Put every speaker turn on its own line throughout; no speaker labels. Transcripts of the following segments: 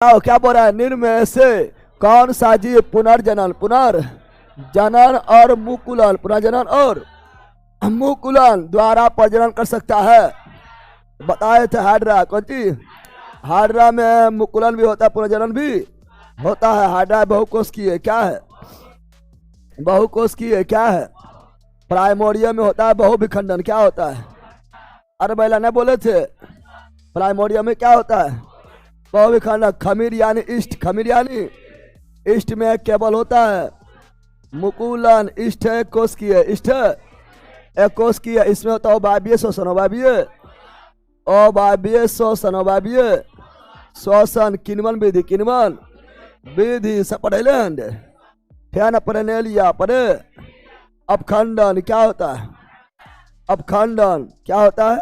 क्या बोल रहा है? निर्मय से कौन सा जीव पुनर्जनन पुनर्जनन और मुकुलन पुनर्जनन और मुकुलन द्वारा प्रजनन कर सकता है? बताए थे हाइड्रा। कौन चीज? हाइड्रा में मुकुलन भी होता है, पुनर्जनन भी होता है। हाइड्रा बहुकोश की है, क्या है? बहुकोश की है, क्या है? प्राइमोरियम में होता है बहुविखंडन, क्या होता है? अरे महिला ने बोले थे प्राइमोरियम में क्या होता है? बहुविखंडन। खमीर यानी इष्ट, खमीर यानी इष्ट में केवल होता है मुकुलन। इष्ट है कोश की है, इष्ट एक कोश की है, इसमें होता है अवायवीय शोषण, अवायवीय शोषण, अवायवीय शोषण। किन्वन विधि, किन्वन विधि सब पढ़े हैं। ठेन परनेलिया पढ़े। अपखंडन क्या होता है? अपखंडन क्या होता है?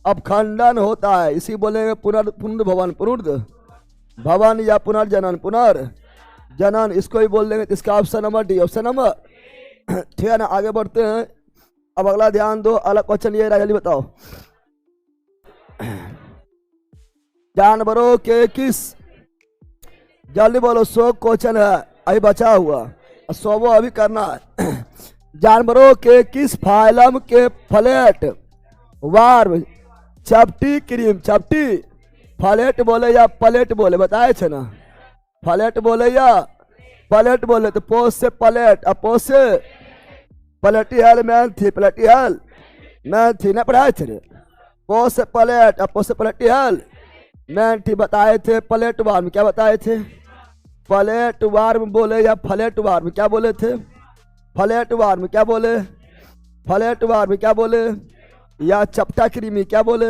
अपखंडन होता है। इसी बोलेंगे पुनर्भवन, पुनर्भवन या पुनर्जनन, पुनर्जनन इसको ही बोल देंगे। इसका option number D, option number. ठीक है ना, आगे बढ़ते हैं। अब अगला ध्यान दो, अगला क्वेश्चन ये रहा, जल्दी बताओ। जानवरों के किस, जल्दी बोलो, 100 क्वेश्चन है अभी बचा हुआ, 100 अभी करना है। जानवरों के किस फाइलम के फ्लैट वार्म चपटी क्रीम, चपटी फ्लैट बोले या प्लेट बोले? बताए थे ना, फ्लैट बोले या प्लेट बोले? तो पोस्ट से प्लेट, अपोज से प्लेटिहल मैन थी, प्लेटिहल मैन थी ना, पढ़ाए थे। पोस्ट से प्लेट, अपोज से प्लेटिहल मैन थी, बताए थे। प्लेट वार्म क्या बताए थे? प्लेट वार्म बोले या फ्लैट वार्म क्या बोले थे? फ्लैट वार्म क्या बोले? फ्लैट वार्म क्या बोले? या चपटा कृमि क्या बोले?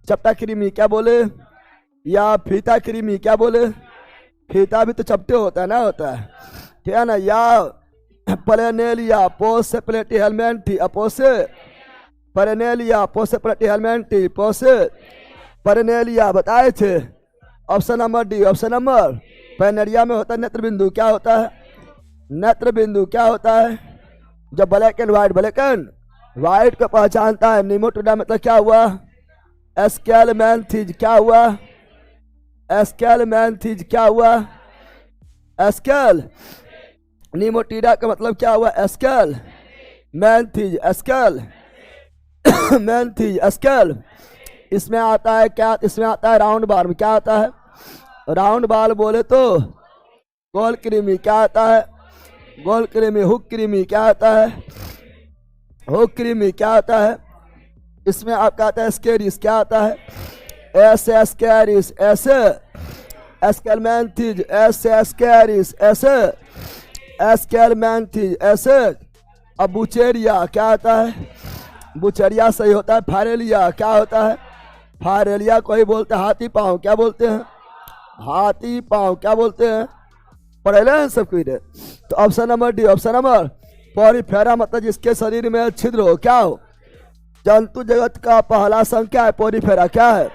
चपटा कृमि क्या बोले? या फीता कृमि क्या बोले? फीता भी तो चपटे होता है ना, होता है, ठीक है ना। या पलेनेलिया पोस से प्लेटिहेलमेंटी, अपोज से परेनेलिया पोस से प्लेटिहेलमेंटी, पोस से परेनेलिया, बताए थे। Option number D, option number. पैनेरिया में होता है नेत्र बिंदु, क्या होता है? नेत्र बिंदु क्या होता है? जब black and white, black and white को पहचानता है। निमोटोडा मतलब क्या हुआ? एस्केलमैंथीज, क्या हुआ? एस्केलमैंथीज क्या हुआ? एस्केल निमोटिडा का मतलब क्या हुआ? एस्केल मैंथीज, एस्केल मैंथीज, एस्केल। इसमें आता है क्या? इसमें आता है राउंड बार में, क्या आता है? राउंड बाल बोले तो गोल कृमि, क्या आता है? गोल कृमि। हुक कृमि क्या आता है? हुक कृमि क्या आता है? इसमें आपका आता है स्केरिस, क्या आता है? ऐसे स्केरिस, ऐसे एस्केलमैंथीज, ऐसे स्केरिस, ऐसे एस्केलमैंथीज, ऐसे। अब बुचेरिया क्या आता है? बुचेरिया सही होता है। फारेलिया क्या होता है? फारेलिया को ही बोलते हैं हाथी पाँव, क्या बोलते हैं? हाथी पाँव, क्या बोलते हैं? पढ़े हैं सब कुछ। तो option number D, option number. Porifera मतलब जिसके शरीर में छिद्र हो, क्या हो? जंतु जगत का पहला संघ क्या है? पॉरीफेरा, क्या है?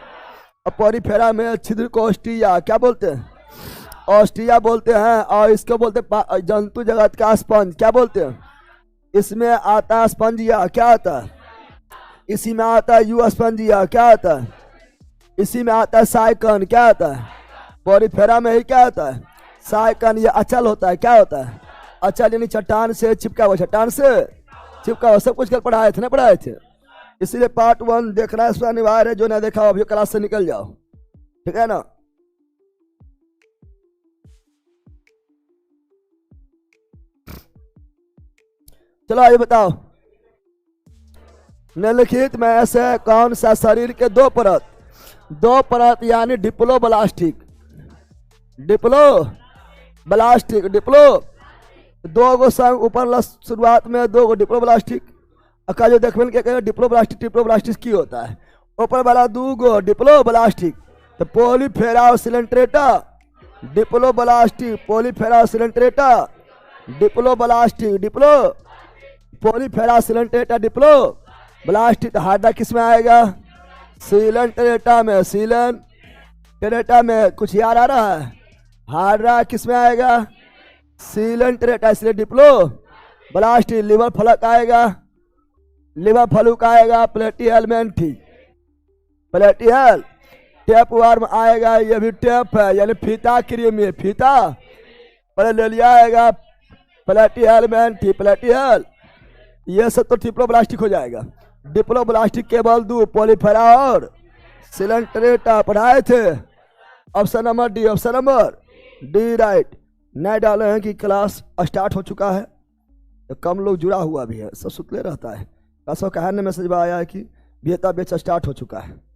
और पॉरीफेरा में छिद्र को ऑस्टिया क्या बोलते हैं? ऑस्टिया बोलते हैं। और इसको बोलते हैं जंतु जगत का स्पंज, क्या बोलते हैं? इसमें आता है स्पंजिया, क्या आता है? इसी में आता है यू स्पंजिया, क्या आता है? इसी में आता है साइकन, क्या आता है? पॉरीफेरा में ही क्या आता है? साइकन। ये अचल होता है, क्या होता है? अचल यानी चट्टान से चिपका हुआ, चट्टान से चिपका हुआ। सब कुछ कल पढ़ाए थे ना, पढ़ाए थे। इसीलिए पार्ट 1 देखना है, इसमें अनिवार्य है। जो ना देखा अभी क्लास से निकल जाओ, ठीक है ना। चलो आइए बताओ, निम्नलिखित में से कौन सा शरीर के दो परत यानी डिप्लोब्लास्टिक, डिप्लोब्लास्टिक, डिप्लो दो गो संग ऊपर शुरुआत में दो गो डिप्लोब्लास्टिक का जो देखबे क्या कहेंगे? डिप्लोब्लास्टिक, डिप्लोब्लास्टिक की होता है। ऊपर वाला दो गो डिप्लोब्लास्टिक, तो Porifera Coelenterata, diploblastic, Porifera Coelenterata, diploblastic, diplo Porifera Coelenterata, diploblastic. Hydra किस में आएगा? सिलेंट्रेटा में, सिलेंट्रेटा में। कुछ याद आ रहा है? हाइड्रा किस में आएगा? सिलेंट्रेटा, इसलिए डिप्लो ब्लास्टिक। लिवर फलक आएगा, लिवर फलुक आएगा प्लेटिहेलमेंथी, प्लेटिहेल टेप वर्म आएगा, ये भी टेप है यानी फीता कृमि, फीता। पहले ले लिया आएगा प्लेटिहेलमिन्थ, प्लेटिहेल, ये सब तो ट्रिप्लोब्लास्टिक हो जाएगा। डिप्लोब्लास्टिक केवल 2 पॉलीफेरा और सिलेंट्रेटा पढ़ाए थे। Option number D, option number D right. नए डाले हैं कि क्लास स्टार्ट हो चुका है, तो कम लोग जुड़ा हुआ भी है, सब सुतले रहता है। कसो कहने मैसेज में आया है कि बेहतर बेच स्टार्ट हो चुका है।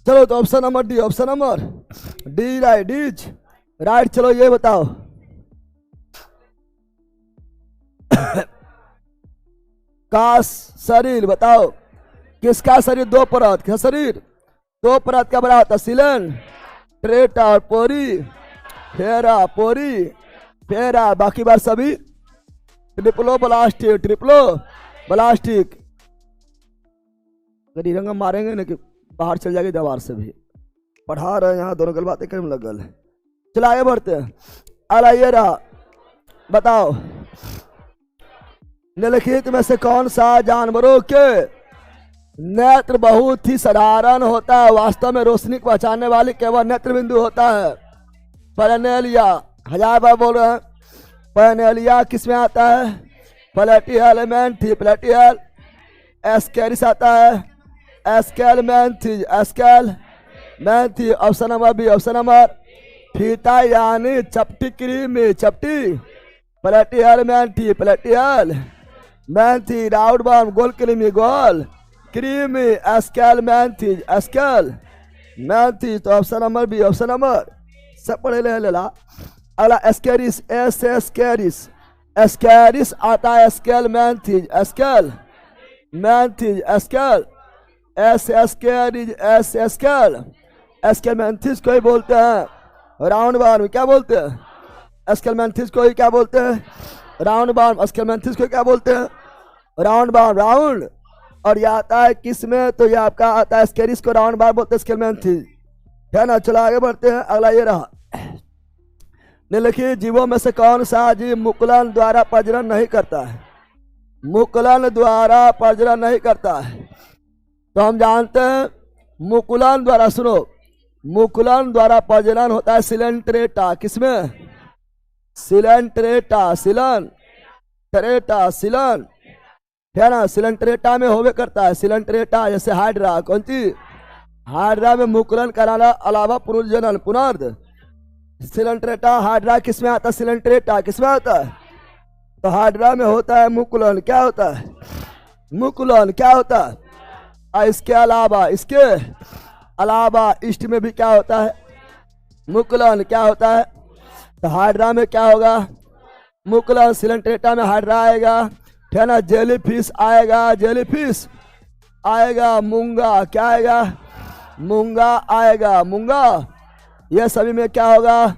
चलो तो option number D, option number D right, D's right. चलो ये बताओ का शरीर बताओ, किसका शरीर 2 परत, क्या शरीर 2 परत का बना होता है? सिलन, ट्रेटा और पोरी, फेरा, पोरी, फेरा, बाकी बार सभी ट्रिप्लोब्लास्टिक, ट्रिप्लोब्लास्टिक। रंग मारेंगे ना कि बाहर चल जाएगी दीवार से भी। पढ़ा रहे हैं यहाँ, दोनों गल बातें करने लगल है। चलो आगे बढ़ते हैं। अला ये रहा, बताओ निम्नलिखित में से कौन सा जानवरों के नेत्र बहुत ही साधारण होता है, वास्तव में रोशनी को बचाने वाली केवल नेत्र बिंदु होता है? पैनेलिया, 1000 बार बोल रहे हैं। पैनेलिया किस में आता है? प्लेटिहेलमिन्थ, प्लेटिहेल। एस्केरिस आता है, Aschelminthes, Aschelminthes. Option number B, option number फीता यानी चपटी कृमि, चपटी, प्लेटिहेलमिन्थी, प्लेटिहेलमिन्थी। राउंड वर्म, गोल कृमि, गोल कृमि, एस्केलमेंथी, एस्केलमेंथी। तो option number B, option number सब पढ़े ले ला। अगला एस्केरिस, एस्केरिस, एस्केरिस आता है, एस्केलमेंथी, एस्केलमेंथी, एस्केल, एस्केलमेंथिस को ही बोलते हैं राउंड बार्म। क्या बोलते हैं? एस्केलमेंथिस को ही क्या बोलते हैं? राउंड बार्म। एस्केलमेंथिस को क्या बोलते हैं? Round worm, round. और ये आता है किस में? तो ये आपका आता है एस्केरिस को राउंड बार्म बोलते हैं, एस्केलमेंथिस, है ना। चलो आगे बढ़ते हैं। अगला ये रहा, निम्नलिखित जीवों में से कौन सा जीव मुकुलन द्वारा प्रजनन नहीं करता है? मुकुलन द्वारा प्रजनन नहीं करता है। तो हम जानते हैं मुकुलन द्वारा, सुनो, मुकुलन द्वारा प्रजनन होता है सिलेंट्रेटा, किसमें? सिलेंट्रेटा, सिलेंट्रेटा, सिलन, है ना, सिलेंट्रेटा में होवे करता है। सिलेंट्रेटा जैसे हाइड्रा, कौन सी? हाइड्रा में मुकुलन कराना अलावा पुनर्जनन, पुनर्द। सिलेंट्रेटा, हाइड्रा किसमें आता है? सिलेंट्रेटा किसमें आता है? तो हाइड्रा में होता है मुकुलन। क्या होता है? मुकुलन क्या होता है? इसके अलावा ईस्ट में भी क्या होता है? मुकुलन क्या होता है? तो हाइड्रा में क्या होगा? मुकुलन। सिलेंट्रेटा में हाइड्रा आएगा, है ना। जेलीफिश आएगा, जेलीफिश आएगा। मूंगा क्या आएगा? मूंगा आएगा, मूंगा। ये सभी में क्या होगा?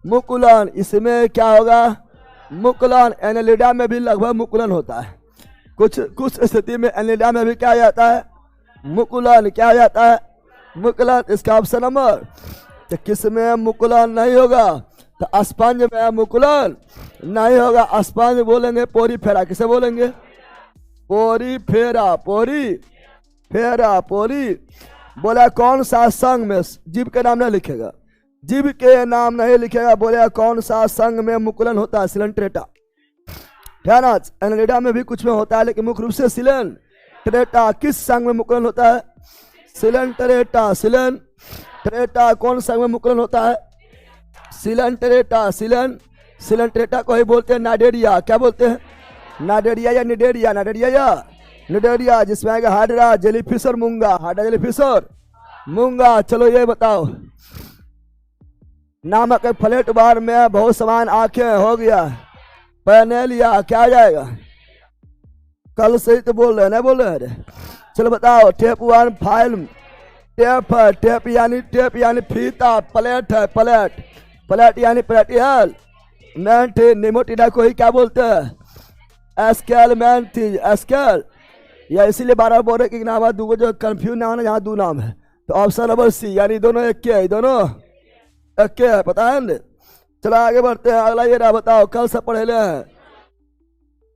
मुकुलन। इसमें क्या होगा? मुकुलन। एनेलिडा में भी लगभग मुकुलन होता है। कुछ स्थिति में एनेलिडा में भी क्या जाता है? मुकुलन। क्या जाता है? मुकुलन। इसका ऑप्शन नंबर, तो किस में मुकुलन नहीं होगा? तो स्पंज में मुकुलन नहीं होगा। स्पंज बोलेंगे पोरीफेरा, किसे बोलेंगे? पोरीफेरा, पोरीफेरा, पोरी। बोला कौन सा संघ में जीव के नाम नहीं लिखेगा? जीव के नाम नहीं लिखेगा। बोले कौन सा संघ में मुकुलन होता है? सिलेंट्रेटा, है ना। एनेलिडा में भी कुछ में होता है, लेकिन मुख्य रूप से सिलेंट्रेटा। किस संघ में मुकुलन होता है? सिलेंट्रेटा, सिलेंट्रेटा कौन संघ में मुकुलन होता है? सिलेंट्रेटा, सिलेंट्रेटा को ही बोलते हैं नाडेरिया। क्या बोलते हैं? नाडेरिया या निडेरिया, नाडेरिया या निडेरिया, जिसमें आएगा हाइड्रा, जेलीफिश और मूंगा। हाइड्रा, जेलीफिश और मूंगा। चलो ये बताओ, नामक एक फ्लैट बार में बहुत समान आंखें हो गया पैनेलिया, क्या आ जाएगा? कल से ही तो बोल रहे, नहीं बोल रहे हैं? चलो बताओ, टेप वन फाइल, टेप है, टेप यानी फीता, प्लेट है प्लेट, प्लेट यानी प्लेटियल, मेंट निमोटिडा को ही क्या बोलते हैं? एस्केल मेंट थी, एस्केल। या इसीलिए बार बोल रहे कि नाम है दो, जो कंफ्यूज ना होना, यहाँ दो नाम है। तो ऑप्शन नंबर सी, यानी दोनों एक के है, दोनों एक के है, पता है ना? चलो आगे बढ़ते हैं। अगला ये रहा, बताओ, कल से पढ़े हैं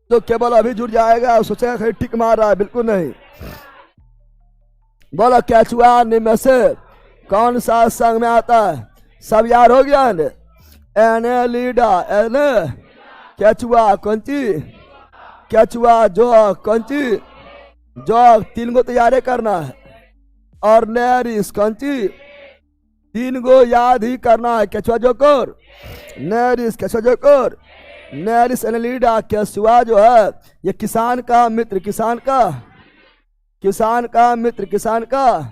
तो केवल अभी जुड़ जाएगा और सोचेगा कहीं टिक मार रहा है, बिल्कुल नहीं। बोलो, केचुआ निम्न से कौन सा संघ में आता है? सब यार हो गया है? एनेलिडा, एने केचुआ कौन चीज? केचुआ जो कौन चीज? जो तीन गो तैयारी करना है। और नेरिस कौन चीज? तीन गो याद ही करना है। केचुआ जोकर, नेरिस, केचुआ जोकर, नेरिस, एनेलिडा। केचुआ जो है ये किसान का मित्र, किसान का मित्र, किसान का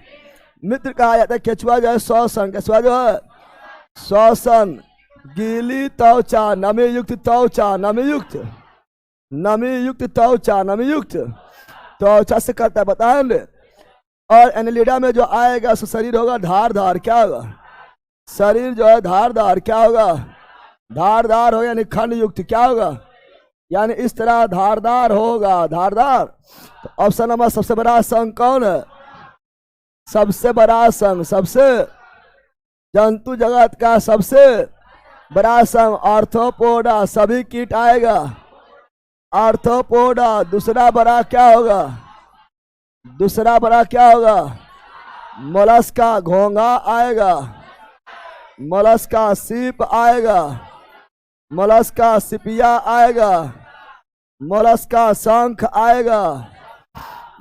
मित्र कहा जाता है। केचुआ जो है श्वसन, केचुआ जो है श्वसन। गीली त्वचा, नमी युक्त त्वचा, नमी युक्त त्वचा, नमी युक्त त्वचा से करता है, बताए ना? और एनेलिडा में जो आएगा सो शरीर होगा धारदार, क्या होगा? शरीर जो है धारदार, क्या होगा? धारदार हो, यानी खंड युक्त, क्या होगा? यानी इस तरह धारदार होगा, धारदार। तो ऑप्शन नंबर, सबसे बड़ा संघ कौन है? सबसे बड़ा संघ, सबसे जंतु जगत का सबसे बड़ा संघ आर्थ्रोपोडा, सभी कीट आएगा आर्थ्रोपोडा। दूसरा बड़ा क्या होगा? दूसरा बड़ा क्या होगा? मोलस्का, घोंगा आएगा, मोलस्का। सीप आएगा, मोलस्का। सिपिया आएगा, मोलस्का। शंख आएगा,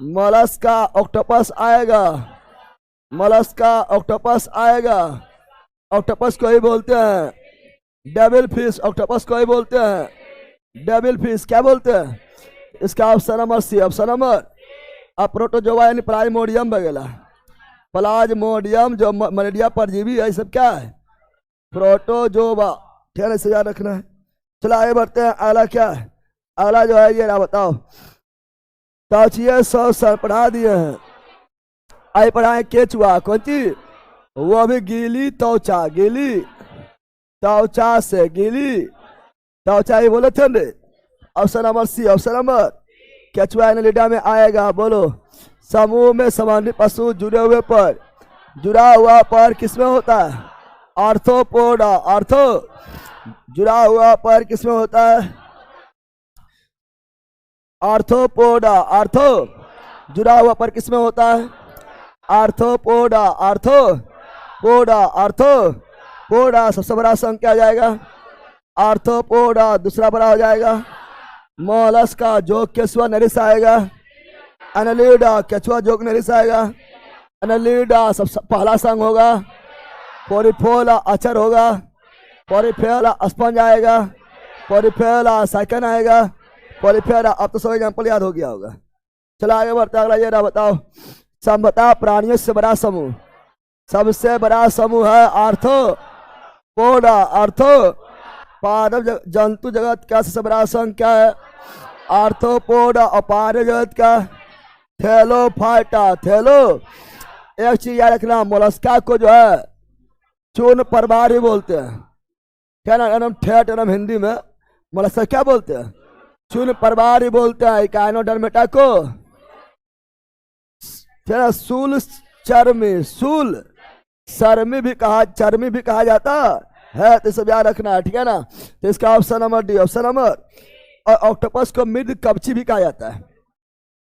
मोलस्का। ऑक्टोपस आएगा, मोलस्का। ऑक्टोपस आएगा, ऑक्टोपस को ही बोलते हैं डेविल फिश, ऑक्टोपस को ही बोलते हैं डेविल फिश, क्या बोलते हैं? इसका option number C, option number. अब प्रोटोजोआ यानी प्राइमोडियम वगैरह, प्लाज्मोडियम जो मलेरिया परजीवी है, सब क्या है? प्रोटोजोआ। ठीक है, इसे याद रखना है। चलो आगे बढ़ते हैं। अगला क्या है? अगला जो है ये ना, बताओ, ताचिए 100 साल पढ़ा दिए हैं, आए पढ़ाए केचुआ कौन चीज? वो भी गीली त्वचा, गीली त्वचा से, गीली त्वचा ही बोले थे ना? Option number C, option number. केचुआ एनेलिडा में आएगा। बोलो, समूह में संबंधित पशु जुड़े हुए पर, जुड़ा हुआ पर किसमें होता है? Arthropoda, ortho. जुड़ा हुआ पर किसमें होता है? Arthropoda, ortho. जुड़ा हुआ पर किसमें होता है? Arthropoda, arthropoda, arthropoda. सबसे बड़ा संघ क्या जाएगा? आर्थ्रोपोडा। दूसरा बड़ा हो जाएगा मोलस्का, जो केचुआ नरिस आएगा। एनेलिडा, केचुआ जोक नरिस आएगा। एनेलिडा सबसे पहला संघ होगा। पोरिफेरा अचर होगा, पोरिफेरा स्पंज आएगा, पोरिफेरा साइकन आएगा, पोरिफेरा। अब तो सब एग्जाम्पल याद हो गया होगा। चलो आगे बढ़ते। अगला ये रहा, बताओ, संभवतः प्राणियों से बड़ा समूह, सबसे बड़ा समूह है आर्थ्रोपोडा, आर्थो। पादप जंतु जगत का सबसे बड़ा संघ क्या है? आर्थ्रोपोडा। और पादप जगत का थैलोफाइटा, थैलो। एक चीज याद रखना, मोलस्का को जो है चूर्ण परवार ही बोलते हैं, क्या ना? एकदम ठेठ एकदम हिंदी में मोलस्का क्या बोलते हैं? चूर्ण परवार ही बोलते हैं। इकाइनोडर्मेटा को सूल चर्मी, सूल चर्मी भी कहा जाता है। तो सब याद रखना है, ठीक है ना? तो इसका option number D, option number. और ऑक्टोपस को मृद कवची भी कहा जाता है।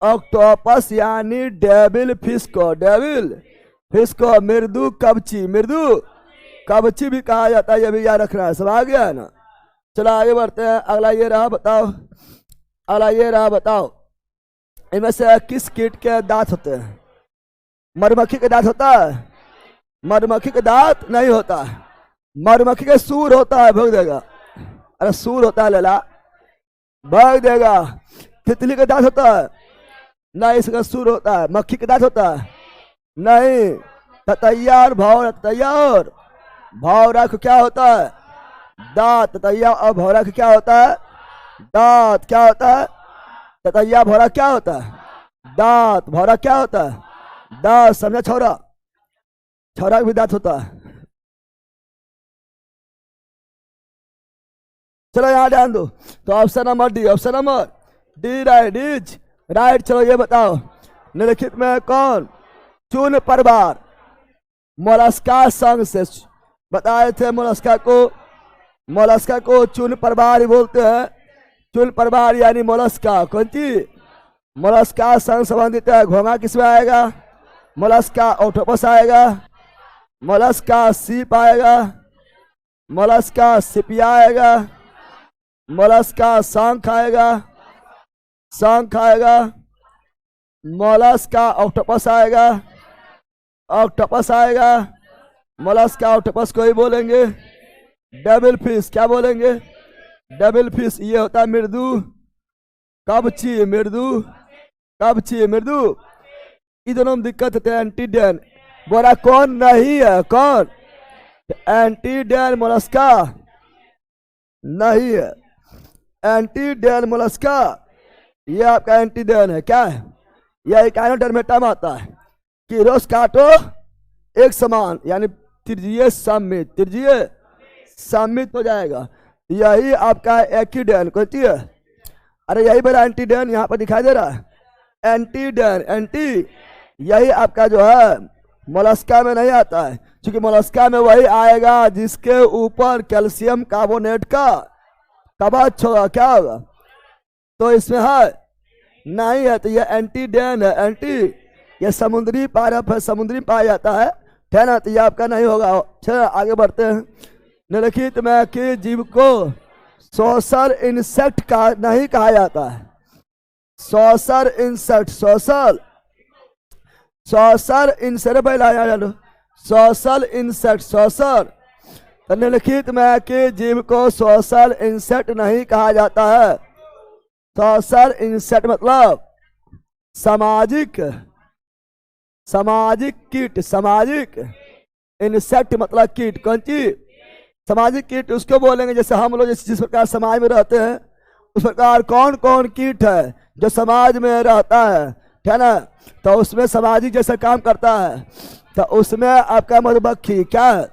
ऑक्टोपस यानी डेविल फिश को, डेविल फिश को मृदु कवची, मृदु कवची भी कहा जाता है। ये भी याद रखना है। सब आ गया है ना? चलो आगे बढ़ते हैं। अगला ये रहा, बताओ, अगला ये रहा, बताओ, इनमें से किस कीट के दांत होते हैं? मधुमक्खी के दांत होता है? मधुमक्खी के दांत नहीं होता है। मधुमक्खी के सूर होता है, भोग देगा। अरे सूर होता है, लेला भाग देगा। तितली का दांत होता है? नहीं, इसका सुर होता है। मक्खी के दांत होता है? नहीं। ततैया और भौरा, ततैया और भौरा को क्या होता है? दांत। ततैया और भौरा को क्या होता है? दांत। क्या होता है? ततैया भौरा क्या होता है? दांत। भौरा क्या होता है? दांत। समझा छोरा? छोरा का भी दांत होता है। चलो यहाँ ध्यान दो। तो option number D, option number D right is right. चलो ये बताओ, निम्नलिखित में कौन चून परिवार मोलस्का संघ से बताए थे? मोलस्का को चून परिवार ही बोलते हैं। चून परिवार यानी मोलस्का। कौन सी? मोलस्का संघ संबंधित है। घोंघा किसमें आएगा? मोलस्का ऑक्टोपस आएगा, मोलस्का सीप आएगा, मोलस्का सिपिया आएगा, मोलस्का शंख आएगा, शंख आएगा, मोलस्का ऑक्टोपस आएगा, ऑक्टोपस आएगा, मोलस्का ऑक्टोपस को ही बोलेंगे। डेविल फिश क्या बोलेंगे? डेविल फिश ये होता है मृदु कवची, मृदु कवची, मृदु। ये दोनों में दिक्कत होते हैं। एंटीडियन बोरा कौन नहीं है? कौन? एंटीडियन मोलस्का नहीं है। एंटीडियन मोलस्का ये आपका एंटीडियन है। क्या है? यह इकाइनोडर्मेटा में आता है। कीरोस काटो एक समान यानी त्रिज्यीय सममित, त्रिज्यीय सममित हो जाएगा। यही आपका एक्टिडियन। कौन सी है? अरे यही मेरा एंटीडियन यहाँ पर दिखाई दे रहा है। एंटीडियन, एंटी यही आपका जो है मोलस्का में नहीं आता है, क्योंकि मोलस्का में वही आएगा जिसके ऊपर कैल्शियम कार्बोनेट का कवच होगा। क्या होगा? तो इसमें है नहीं है, तो ये एंटीडियन है। एंटी ये समुद्री पारप है, समुद्री पाया जाता है, ठीक है ना? तो ये आपका नहीं होगा। चलो आगे बढ़ते हैं। निम्नलिखित में कि जीव को सोशल इंसेक्ट का नहीं कहा जाता है। Social insect, social social insect पहला सोशल इंसेक्ट, सोशल। तो निम्नलिखित में कि जीव को सोशल इंसेक्ट नहीं कहा जाता है। सोशल इंसेक्ट मतलब सामाजिक, सामाजिक कीट, सामाजिक इंसेक्ट मतलब कीट। कौन सी? सामाजिक कीट उसको बोलेंगे जैसे हम लोग जिस प्रकार समाज में रहते हैं उस प्रकार कौन कौन कीट है जो समाज में रहता है, ठीक है ना? तो उसमें सामाजिक जैसा काम करता है। तो उसमें आपका मधुमक्खी क्या है?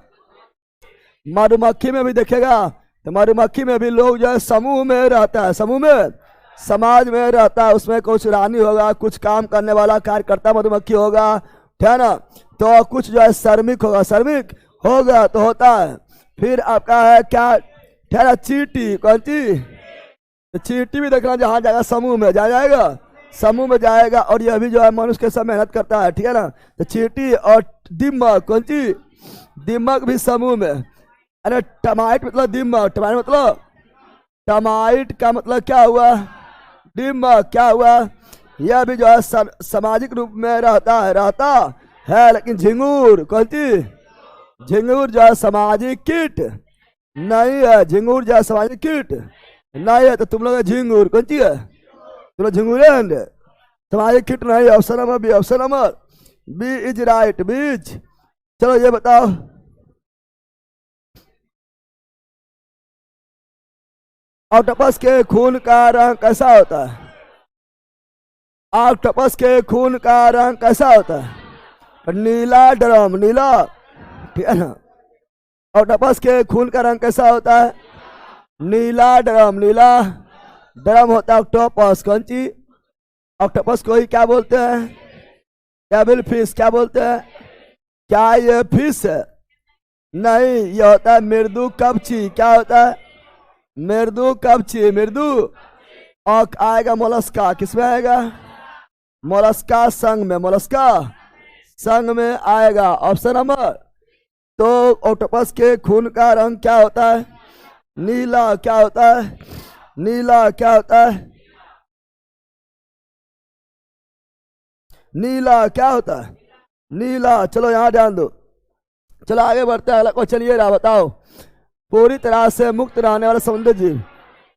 मधुमक्खी में भी देखेगा तो मधुमक्खी में भी लोग जो है समूह में रहता है, समूह में समाज में रहता है। उसमें कुछ रानी होगा, कुछ काम करने वाला कार्यकर्ता मधुमक्खी होगा, ठीक है ना? तो कुछ जो है श्रमिक होगा, श्रमिक होगा तो होता है। फिर आपका है क्या? ठहरा चींटी। कौन सी? चींटी भी देखना जहाँ जाएगा समूह में जाएगा, समूह में जाएगा। और यह भी जो है मनुष्य के साथ मेहनत करता है, ठीक है ना? तो चींटी और दीमक। कौन सी? दीमक भी समूह में। अरे टमाइट मतलब दीमक, टमाइट मतलब टमाइट का मतलब क्या हुआ? दीमक। क्या हुआ? यह भी जो है सामाजिक रूप में रहता है। लेकिन झिंगुर, कौन सी? झिंगुर जो है सामाजिक कीट नहीं है। झिंगुर जो है सामाजिक कीट नहीं है। तो तुम लोग झिंगुर कौन सी है? तुम लोग झिंगुर सामाजिक कीट नहीं। Option number B, option number B is right, B's. चलो ये बताओ, ऑक्टोपस के खून का रंग कैसा होता है? ऑक्टोपस के खून का रंग कैसा होता है? नीला ड्रम, नीला, ठीक है ना? ऑक्टोपस के खून का रंग कैसा होता है? नीला ड्रम, नीला ड्रम होता है ऑक्टोपस। कौन सी? ऑक्टोपस को ही क्या बोलते हैं? Devil fish. क्या बोलते हैं? क्या ये फिश है? नहीं, ये होता है मृदु कवची। क्या होता है? मृदु कवची, मृदु। और आएगा मोलस्का, किसमें आएगा? मोलस्का संघ में, मोलस्का संघ में आएगा। ऑप्शन नंबर तो ऑक्टोपस के खून का रंग क्या होता है? नीला। क्या होता है? नीला। क्या होता है? नीला। क्या होता है? नीला। चलो यहाँ ध्यान दो। चलो आगे बढ़ते हैं। अगला क्वेश्चन ये रहा, बताओ पूरी तरह से मुक्त रहने वाला समुद्री जीव।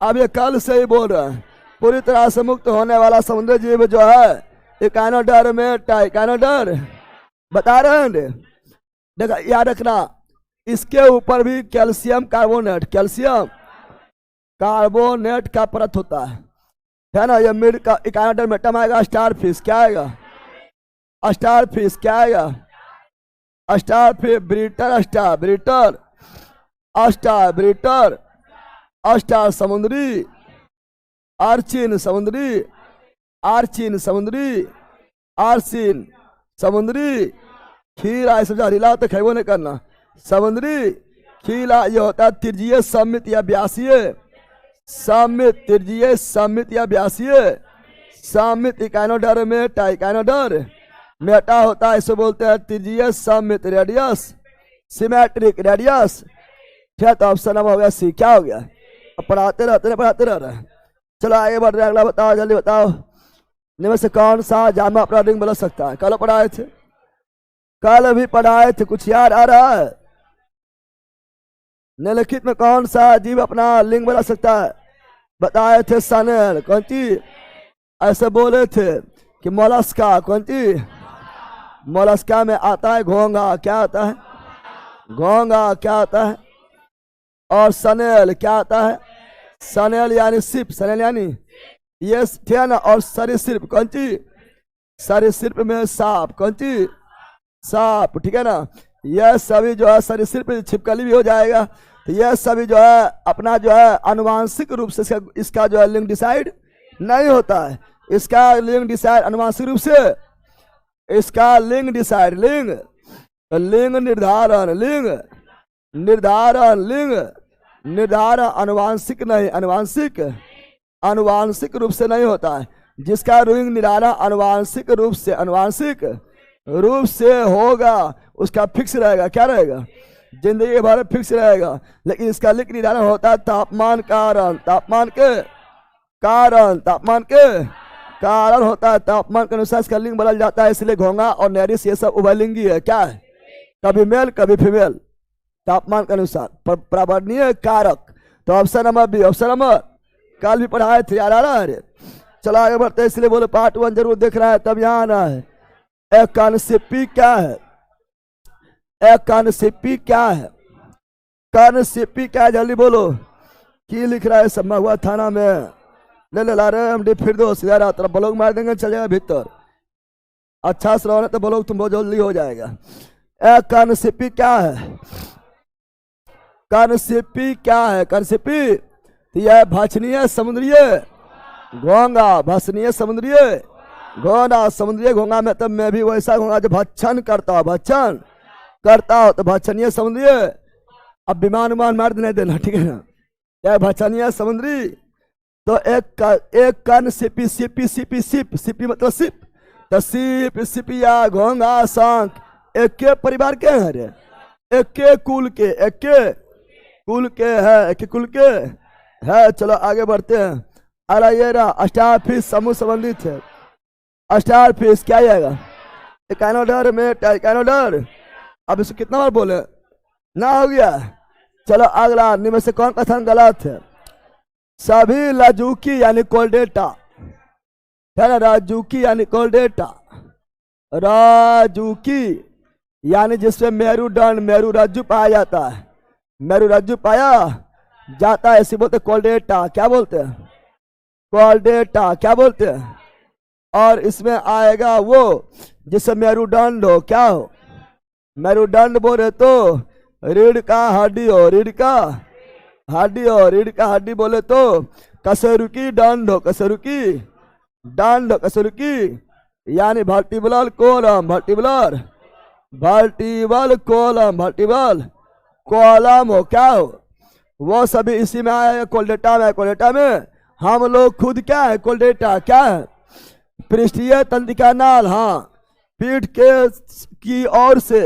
अब ये कल से ही बोल रहा है। पूरी तरह से मुक्त होने वाला समुद्री जीव जो है इकानोडर्मेट इकानोडर बता रहे हैं। देखा याद रखना, इसके ऊपर भी कैल्शियम कार्बोनेट का परत होता है ना। ये मिड का इकानोडर्मेटम आएगा। स्टार फिश क्या आएगा? स्टार फिश क्या आएगा? स्टार फिश ब्रिटर स्टार समुद्री, आर्चिन समुद्री, खीरा सब हिला तो खेबो नहीं करना। समुद्री खीला ये होता है त्रिज्यीय सममित या व्यासीय सममित इकानोडर्मेट इकानोडर मेटा होता है, इसे बोलते हैं त्रिज्यीय सममित रेडियस, सिमेट्रिक रेडियस। ठीक है, तो ऑप्शन नंबर हो गया सी। क्या हो गया? अब पढ़ाते रह रहे। चलो आगे बढ़ रहे हैं। अगला बताओ, जल्दी बताओ, इनमें से कौन सा जामा अपना लिंग बदल सकता है? कल पढ़ाए थे, कुछ याद आ रहा है? निम्नलिखित में कौन सा जीव अपना लिंग बदल सकता है? बताए थे सनेल। कौन चीज? ऐसे बोले थे कि मोलस्का। कौन चीज? मोलस्का में आता है घोंगा। क्या आता है? घोंगा। क्या आता है? और सनेल क्या आता है? सनेल यानी सिप, सनेल यानी ये थे ना। और सरीसृप कौन चीज? सरीसृप में सांप। कौन चीज? सांप। ठीक है ना। यह सभी जो है सरीसृप छिपकली भी हो जाएगा। तो यह सभी जो है अपना जो है अनुवांशिक रूप से इसका जो है लिंग डिसाइड नहीं होता है। इसका लिंग डिसाइड अनुवांशिक रूप से, इसका लिंग डिसाइड लिंग निर्धारण अनुवांशिक नहीं, अनुवांशिक रूप से नहीं होता है। जिसका लिंग निर्धारण अनुवांशिक रूप से होगा उसका फिक्स रहेगा। क्या रहेगा? जिंदगी भर फिक्स रहेगा। लेकिन इसका लिंग निर्धारण होता है तापमान के कारण होता है। तापमान के अनुसार इसका लिंग बदल जाता है। इसलिए घोंगा और नैरिस ये सब उभयलिंगी है। क्या है? कभी मेल कभी फीमेल, तापमान के अनुसार प्रावर्णीय कारक। तो option number B. Option number कल भी पढ़ाए थे, याद आ रहा है? चलो आगे बढ़ते हैं। इसलिए बोले पार्ट 1 जरूर देख रहा है तब यहाँ आना है। एकनसिपी क्या है? कर्णसिपी क्या है? जल्दी बोलो। की लिख रहा है? सब हुआ थाना में ले ला रहे हम फिर दो सीधा रहा तरफ ब्लॉक मार देंगे, चल जाएगा भीतर। अच्छा से रहो तो ब्लॉक तुम बहुत जल्दी हो जाएगा। कर्णसिपी क्या है? कर्णसिपी यह भक्षणीय समुद्रीय घोंगा, समुद्रीय घोंगा में तब मैं भी वैसा घोंगा जो भक्षण करता हो तो भक्षणीय समुद्रीय। अब विमान मार नहीं देना, ठीक है ना। यह भक्षणीय समुद्री। तो एक कर्ण सिपी मतलब सिप, तो सिपिया घोंगा शंख एक के परिवार के हैं रे, एक के कुल के है। चलो आगे बढ़ते हैं। अरे ये रहा स्टार फिश समूह संबंधित है। स्टार फिश क्या आएगा? इकानोडर। अब इसको कितना बार बोले ना? हो गया। चलो अगला, निम्न से कौन कथन गलत है? सभी लाजुकी यानी कोल्डेटा है ना। राजूकी यानी कोल्डेटा, राजूकी यानी जिसमें मेरू रज्जु पाया जाता है, ऐसे बोलते कोल्डेटा। क्या बोलते हैं? क्या बोलते हैं? और इसमें आएगा वो जिससे मेरुदंड हो। क्या हो? मेरुदंड बोले तो रीढ़ का हड्डी हो, रीढ़ का हड्डी बोले तो कशेरुकी दंड हो, कशेरुकी यानी वर्टिब्रल कॉलम हो। क्या हो? वो सभी इसी में आएगा। कोल्डेटा में हम लोग खुद क्या है? कोल्डेटा क्या है? पृष्ठीय तंत्रिका नाल। हाँ, पीठ के की ओर से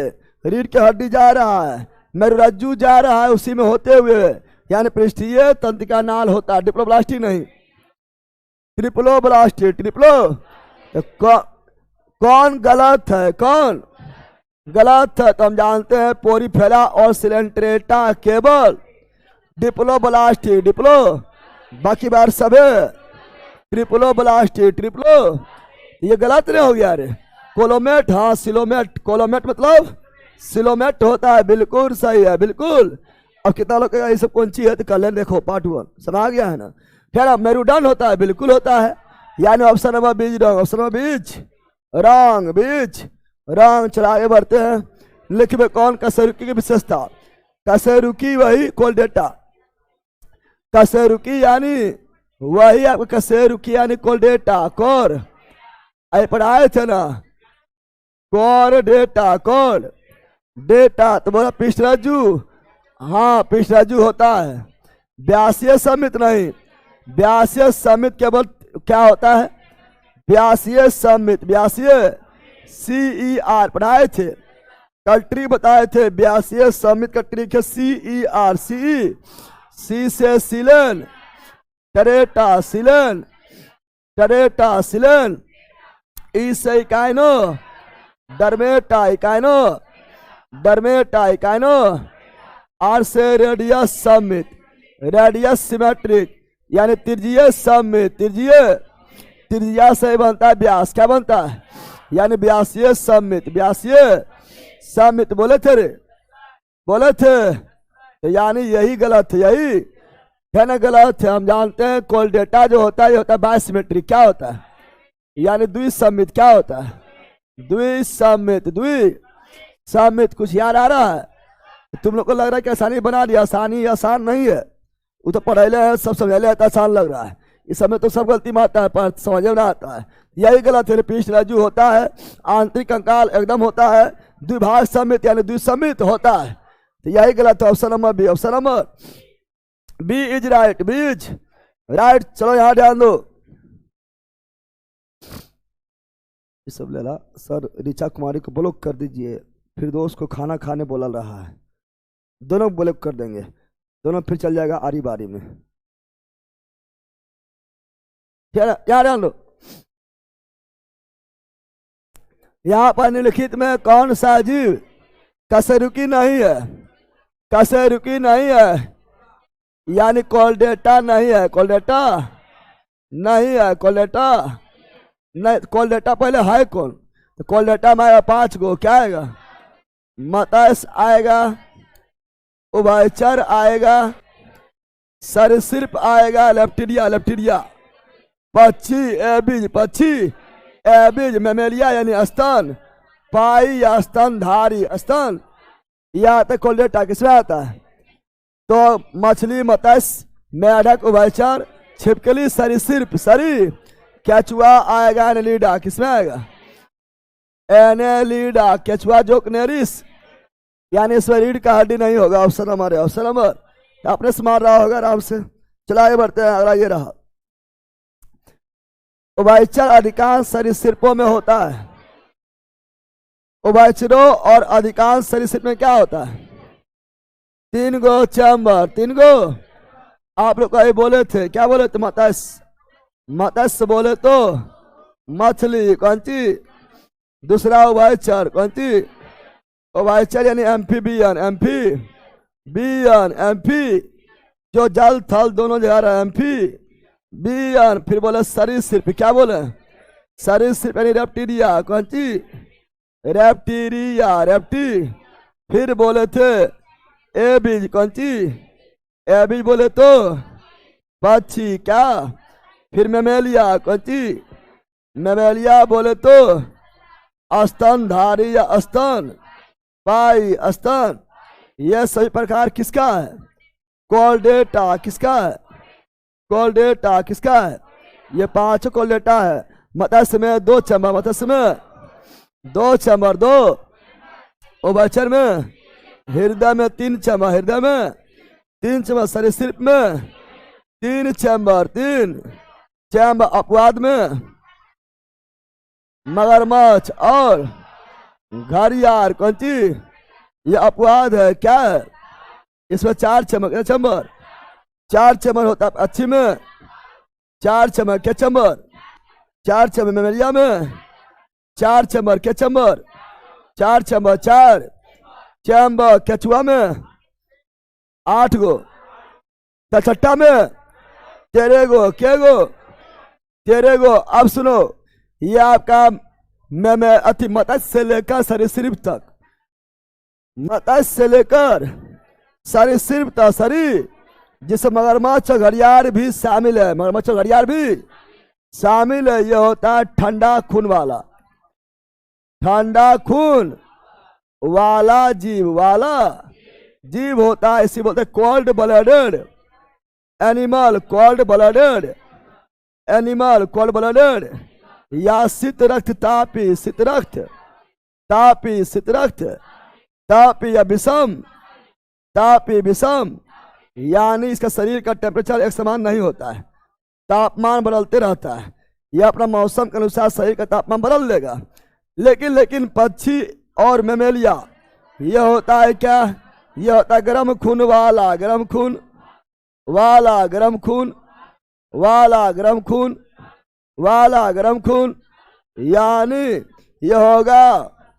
रीढ़ के हड्डी जा रहा है, मेरुरज्जु जा रहा है उसी में होते हुए, यानी पृष्ठीय तंत्रिका नाल होता है। डिप्लोब्लास्टी नहीं, ट्रिप्लोब्लास्टी। कौन गलत है? तो हम जानते हैं पोरीफेरा और सिलेंट्रेटा केवल डिप्लोब्लास्टी। बाकी बार सब ट्रिप्लोब्लास्टी। ये गलत नहीं हो गया रे। कोलोमेट, हाँ सिलोमेट, कोलोमेट मतलब सिलोमेट होता है, बिल्कुल सही है बिल्कुल। अब कितना लोग ये सब कौन सी है तो कर लें, देखो पार्ट 1 समझ गया है ना। फिर अब मेरुदंड होता है, बिल्कुल होता है, यानी ऑप्शन नंबर बीज रॉन्ग, ऑप्शन नंबर बीज रॉन्ग, बीज रॉन्ग। चला आगे बढ़ते हैं। लिखिए कौन कशेरुकी की विशेषता। कशेरुकी वही कोलडेटा, कशेरुकी यानी वही आपका कशेरुकी यानी कोलडेटा, कोर आई पढ़ाए थे ना, कोर डेटा, कोर डेटा। तो बोला पिष्टरज्जु, हाँ पिष्टरज्जु होता है। व्यासीय समित नहीं, व्यासीय समित केवल क्या होता है, व्यासीय समित, व्यासीय CER पढ़ाए थे, कल्ट्री बताए थे। व्यासीय समित का ट्रिक है CER, सी से सिलन, टरेटा सिलन, टरेटा सिलन, ई से इकाइनो, डरमेटा इकाइनो, डरमेटा इकाइनो, आर से रेडियस समित, रेडियस सिमेट्रिक यानी त्रिज्यीय समित, त्रिज्यीय, त्रिज्या से बनता है व्यास, क्या बनता है यानी व्यासीय समित, व्यासीय समित। बोले थे रे, बोले थे तो यानी यही गलत है, यही है ना गलत है। हम जानते हैं कोलडेटा जो होता है ये होता है बायसिमेट्रिक, क्या होता है यानी द्विसमित, क्या होता है द्विसमित, द्विसमित। कुछ याद आ रहा है, तुम लोग को लग रहा है कि आसानी बना दिया, आसानी आसान नहीं है, वो तो पढ़ाई है सब समझ ले, आसान लग रहा है। इस समय तो सब गलती में आता है पर समझ में ना आता है, यही गलत है। पिष्टरज्जु होता है, आंतरिक कंकाल एकदम होता है, द्विभाग समित यानी द्विसमित होता है, तो यही गलत है। Option number B, option number B is right, B is right. चलो यहां ध्यान दो, ये सब लेला सर ऋचा कुमारी को ब्लॉक कर दीजिए, फिर दोस्त को खाना खाने बोला रहा है, दोनों ब्लॉक कर देंगे, दोनों फिर चल जाएगा आरी बारी में। यार ध्यान दो, यहां पर निम्नलिखित में कौन सा जीव कशेरुकी नहीं है, कशेरुकी नहीं है यानी कोलडेटा नहीं है, कोलडेटा नहीं है, कोलडेटा नहीं। कोलडेटा पहले है कौन, तो कोलडेटा में आएगा 5 गो, क्या आएगा मत्स्य आएगा, उभयचर आएगा, सरीसृप आएगा, लेप्टिडिया, लेप्टिडिया, पक्षी एबिज, पक्षी एबिज, मेमेलिया यानी स्तन पाई या स्तनधारी, स्तन या तक कोलडेटा किसमें आता है, तो मछली, मत्स्य, मेढक, उभयचर, छिपकली, सरीसृप, सरी, केचुआ आएगा, एनेलिडा किसमें आएगा एनेलिडा, केचुआ जोकनेरिस यानी इसमें रीढ़ का हड्डी नहीं होगा। ऑप्शन नंबर, ऑप्शन नंबर आपने से मार रहा होगा आराम से। चला आगे बढ़ते हैं, अगला ये रहा। उभयचर अधिकांश सरीसृपों में होता है, उभयचरों और अधिकांश सरीसृप में क्या होता है 3 गो चैम्बर, 3 गो। आप लोग कहीं बोले थे, क्या बोले थे मत्स्य, मत्स्य बोले तो मछली, कौन सी दूसरा उभयचर, कौन सी उभयचर यानी एम्फीबियन, एम्फीबियन, एम्फी जो जल थल दोनों जगह रहा है, एम्फीबियन। फिर बोले सरीसृप, क्या बोले सरीसृप यानी रेप्टिडिया, कौन सी रेप्टिरिया, रेप्टी। फिर बोले थे एबिज, कौन सी एबिज बोले तो पक्षी, क्या। फिर मेमेलिया, कौन सी मेमेलिया बोले तो स्तनधारी या स्तन पाई, स्तन। यह सभी प्रकार किसका है कोलडेटा, किसका है कोलडेटा, किसका है ये 5 कोलडेटा है। मत्स्य में 2 चैम्बर, मत्स्य में 2 चैम्बर, 2 उभयचर में, हृदय में 3 चैम्बर, हृदय में 3 चैम्बर, सरीसृप में 3 चैम्बर, 3 चैम्बर, अपवाद में मगरमच्छ और घड़ियाल, कौन सी ये अपवाद है, क्या है इसमें 4 चैम्बर, चैम्बर 4 चैम्बर होता है। अच्छी में 4 चैम्बर, क्या चैम्बर 4 चैम्बर, मेमेलिया में 4 चैम्बर, क्या चैम्बर 4 चैम्बर, 4 चैम्बर, केचुआ में 8 गो, तलछट्टा में 13 गो, के गो 13 गो। अब सुनो ये आपका मैं अति मत्स्य से लेकर सरीसृप तक, मत्स्य से लेकर सरीसृप तक, शरीर जिस मगरमच्छ घड़ियाल भी शामिल है, मगरमच्छ घड़ियाल भी शामिल है। यह होता है ठंडा खून वाला, ठंडा खून वाला जीव, वाला जीव होता है, इसी बोलते cold blooded animal, cold blooded animal, cold blooded, या शीत रक्त तापी, शीत रक्त तापी, शीत रक्त तापी या विषम तापी, विषम, यानी इसका शरीर का टेम्परेचर एक समान नहीं होता है, तापमान बदलते रहता है। यह अपना मौसम के अनुसार शरीर का तापमान बदल लेगा। लेकिन पक्षी और मेमेलिया यह होता है क्या, यह होता है गर्म खून वाला, गर्म खून वाला, गर्म खून वाला, गर्म खून वाला, गर्म खून, यानी यह होगा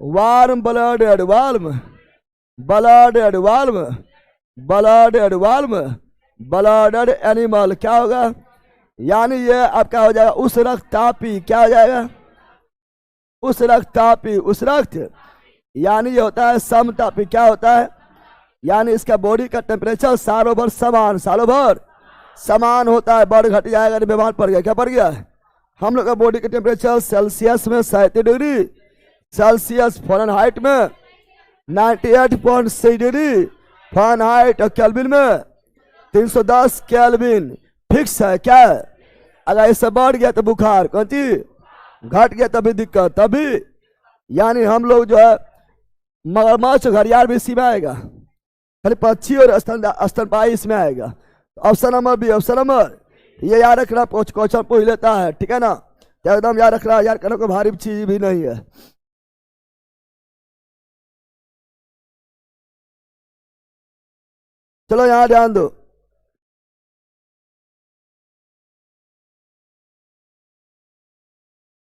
warm blooded, warm blooded, warm blooded, warm blooded animal. क्या होगा, यानी ये आपका हो जाएगा उस रक्त तापी, क्या हो जाएगा, उस रक्त तापी, उस रक्त, यानी ये होता है समतापी। क्या होता है, यानी इसका बॉडी का टेम्परेचर सालों भर समान, सालों भर समान होता है। बढ़ घट जाएगा तो बीमार पड़ गया, क्या पड़ गया, हम लोग का बॉडी का टेम्परेचर सेल्सियस में 37 डिग्री सेल्सियस, फ़ारेनहाइट में 98.6 डिग्री फ़ारेनहाइट, और केल्विन में 310 केल्विन फिक्स है। क्या है, अगर इससे बढ़ गया तो बुखार, कौन चीज घट गया तभी दिक्कत, तभी, यानी हम लोग जो है मगरमच्छ घड़ियाल भी इसी में आएगा, खाली पक्षी और स्तनपायी इसमें आएगा। Option number B, option number, ये याद रखना, क्वेश्चन पूछ लेता है, ठीक है ना, तो एकदम याद रखना, याद करने को भारी चीज भी नहीं है। चलो यहां ध्यान दो,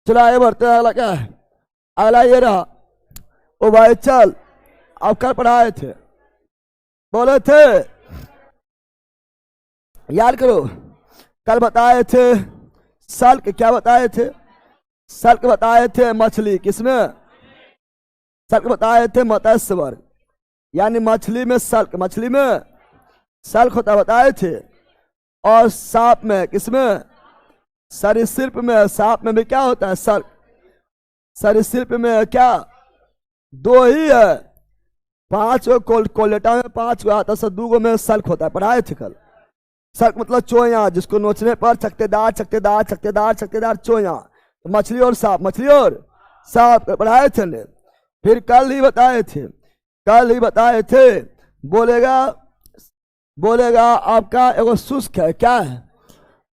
चलो आगे बढ़ते हैं। अगला क्या है, अगला ये रहा, ओ भाई चल, आप कल पढ़ाए थे, बोले थे, याद करो, कल बताए थे सल्क, क्या बताए थे, सल्क बताए थे मछली, किसमें, सल्क बताए थे मत्स्य वर्ग, यानी मछली में सल्क, मछली में सल्क होता बताए थे। और सांप में, किसमें, सरीसृप में, सांप में भी क्या होता है सल्क, सरीसृप में क्या, दो ही है, 5 कोलेटा में 5 आता है, 2 में सल्क होता है, पढ़ाए थे कल। सल्क मतलब चोया, जिसको नोचने पर चकतेदार चकतेदार चकतेदार चकतेदार चोया, तो मछली और सांप, मछली और सांप पढ़ाए थे ने। फिर कल ही बताए थे, कल ही बताए थे, बोलेगा बोलेगा आपका एगो शुष्क है, क्या है,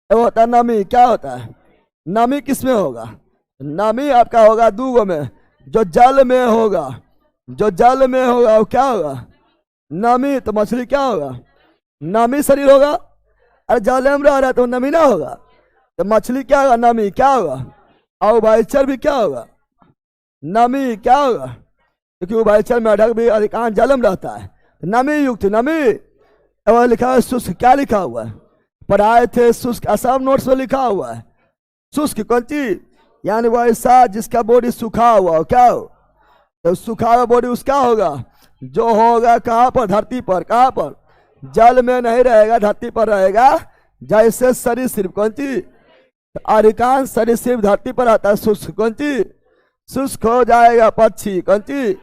एगो होता है नमी, क्या होता है, नमी किसमें होगा, नमी आपका होगा 2 में, जो जल में होगा, जो जल में होगा वो क्या होगा, नमी, तो मछली क्या होगा, नमी शरीर होगा, अरे जल में रह रहा है तो नमी ना होगा, तो मछली क्या होगा, नमी, क्या होगा, और उभयचर भी क्या होगा, नमी, क्या होगा, क्योंकि उभयचर मेढक भी अधिकांश जल में रहता है, नमी युक्त, नमी। अब लिखा है शुष्क, क्या लिखा हुआ है, पढ़ाए थे शुष्क, असम नोट्स में लिखा हुआ है शुष्क, कौन चीज, यानी वो ऐसा जिसका बॉडी सूखा हुआ हो, क्या हो, तो सूखा हुआ बॉडी उसका होगा, जो होगा कहाँ पर, धरती पर, कहाँ पर, जल में नहीं रहेगा, धरती पर रहेगा, जैसे सरीसृप, कौन चीज, अधिकांश सरीसृप धरती पर आता है, शुष्क, कौन चीज, शुष्क हो जाएगा पक्षी, कौन चीज,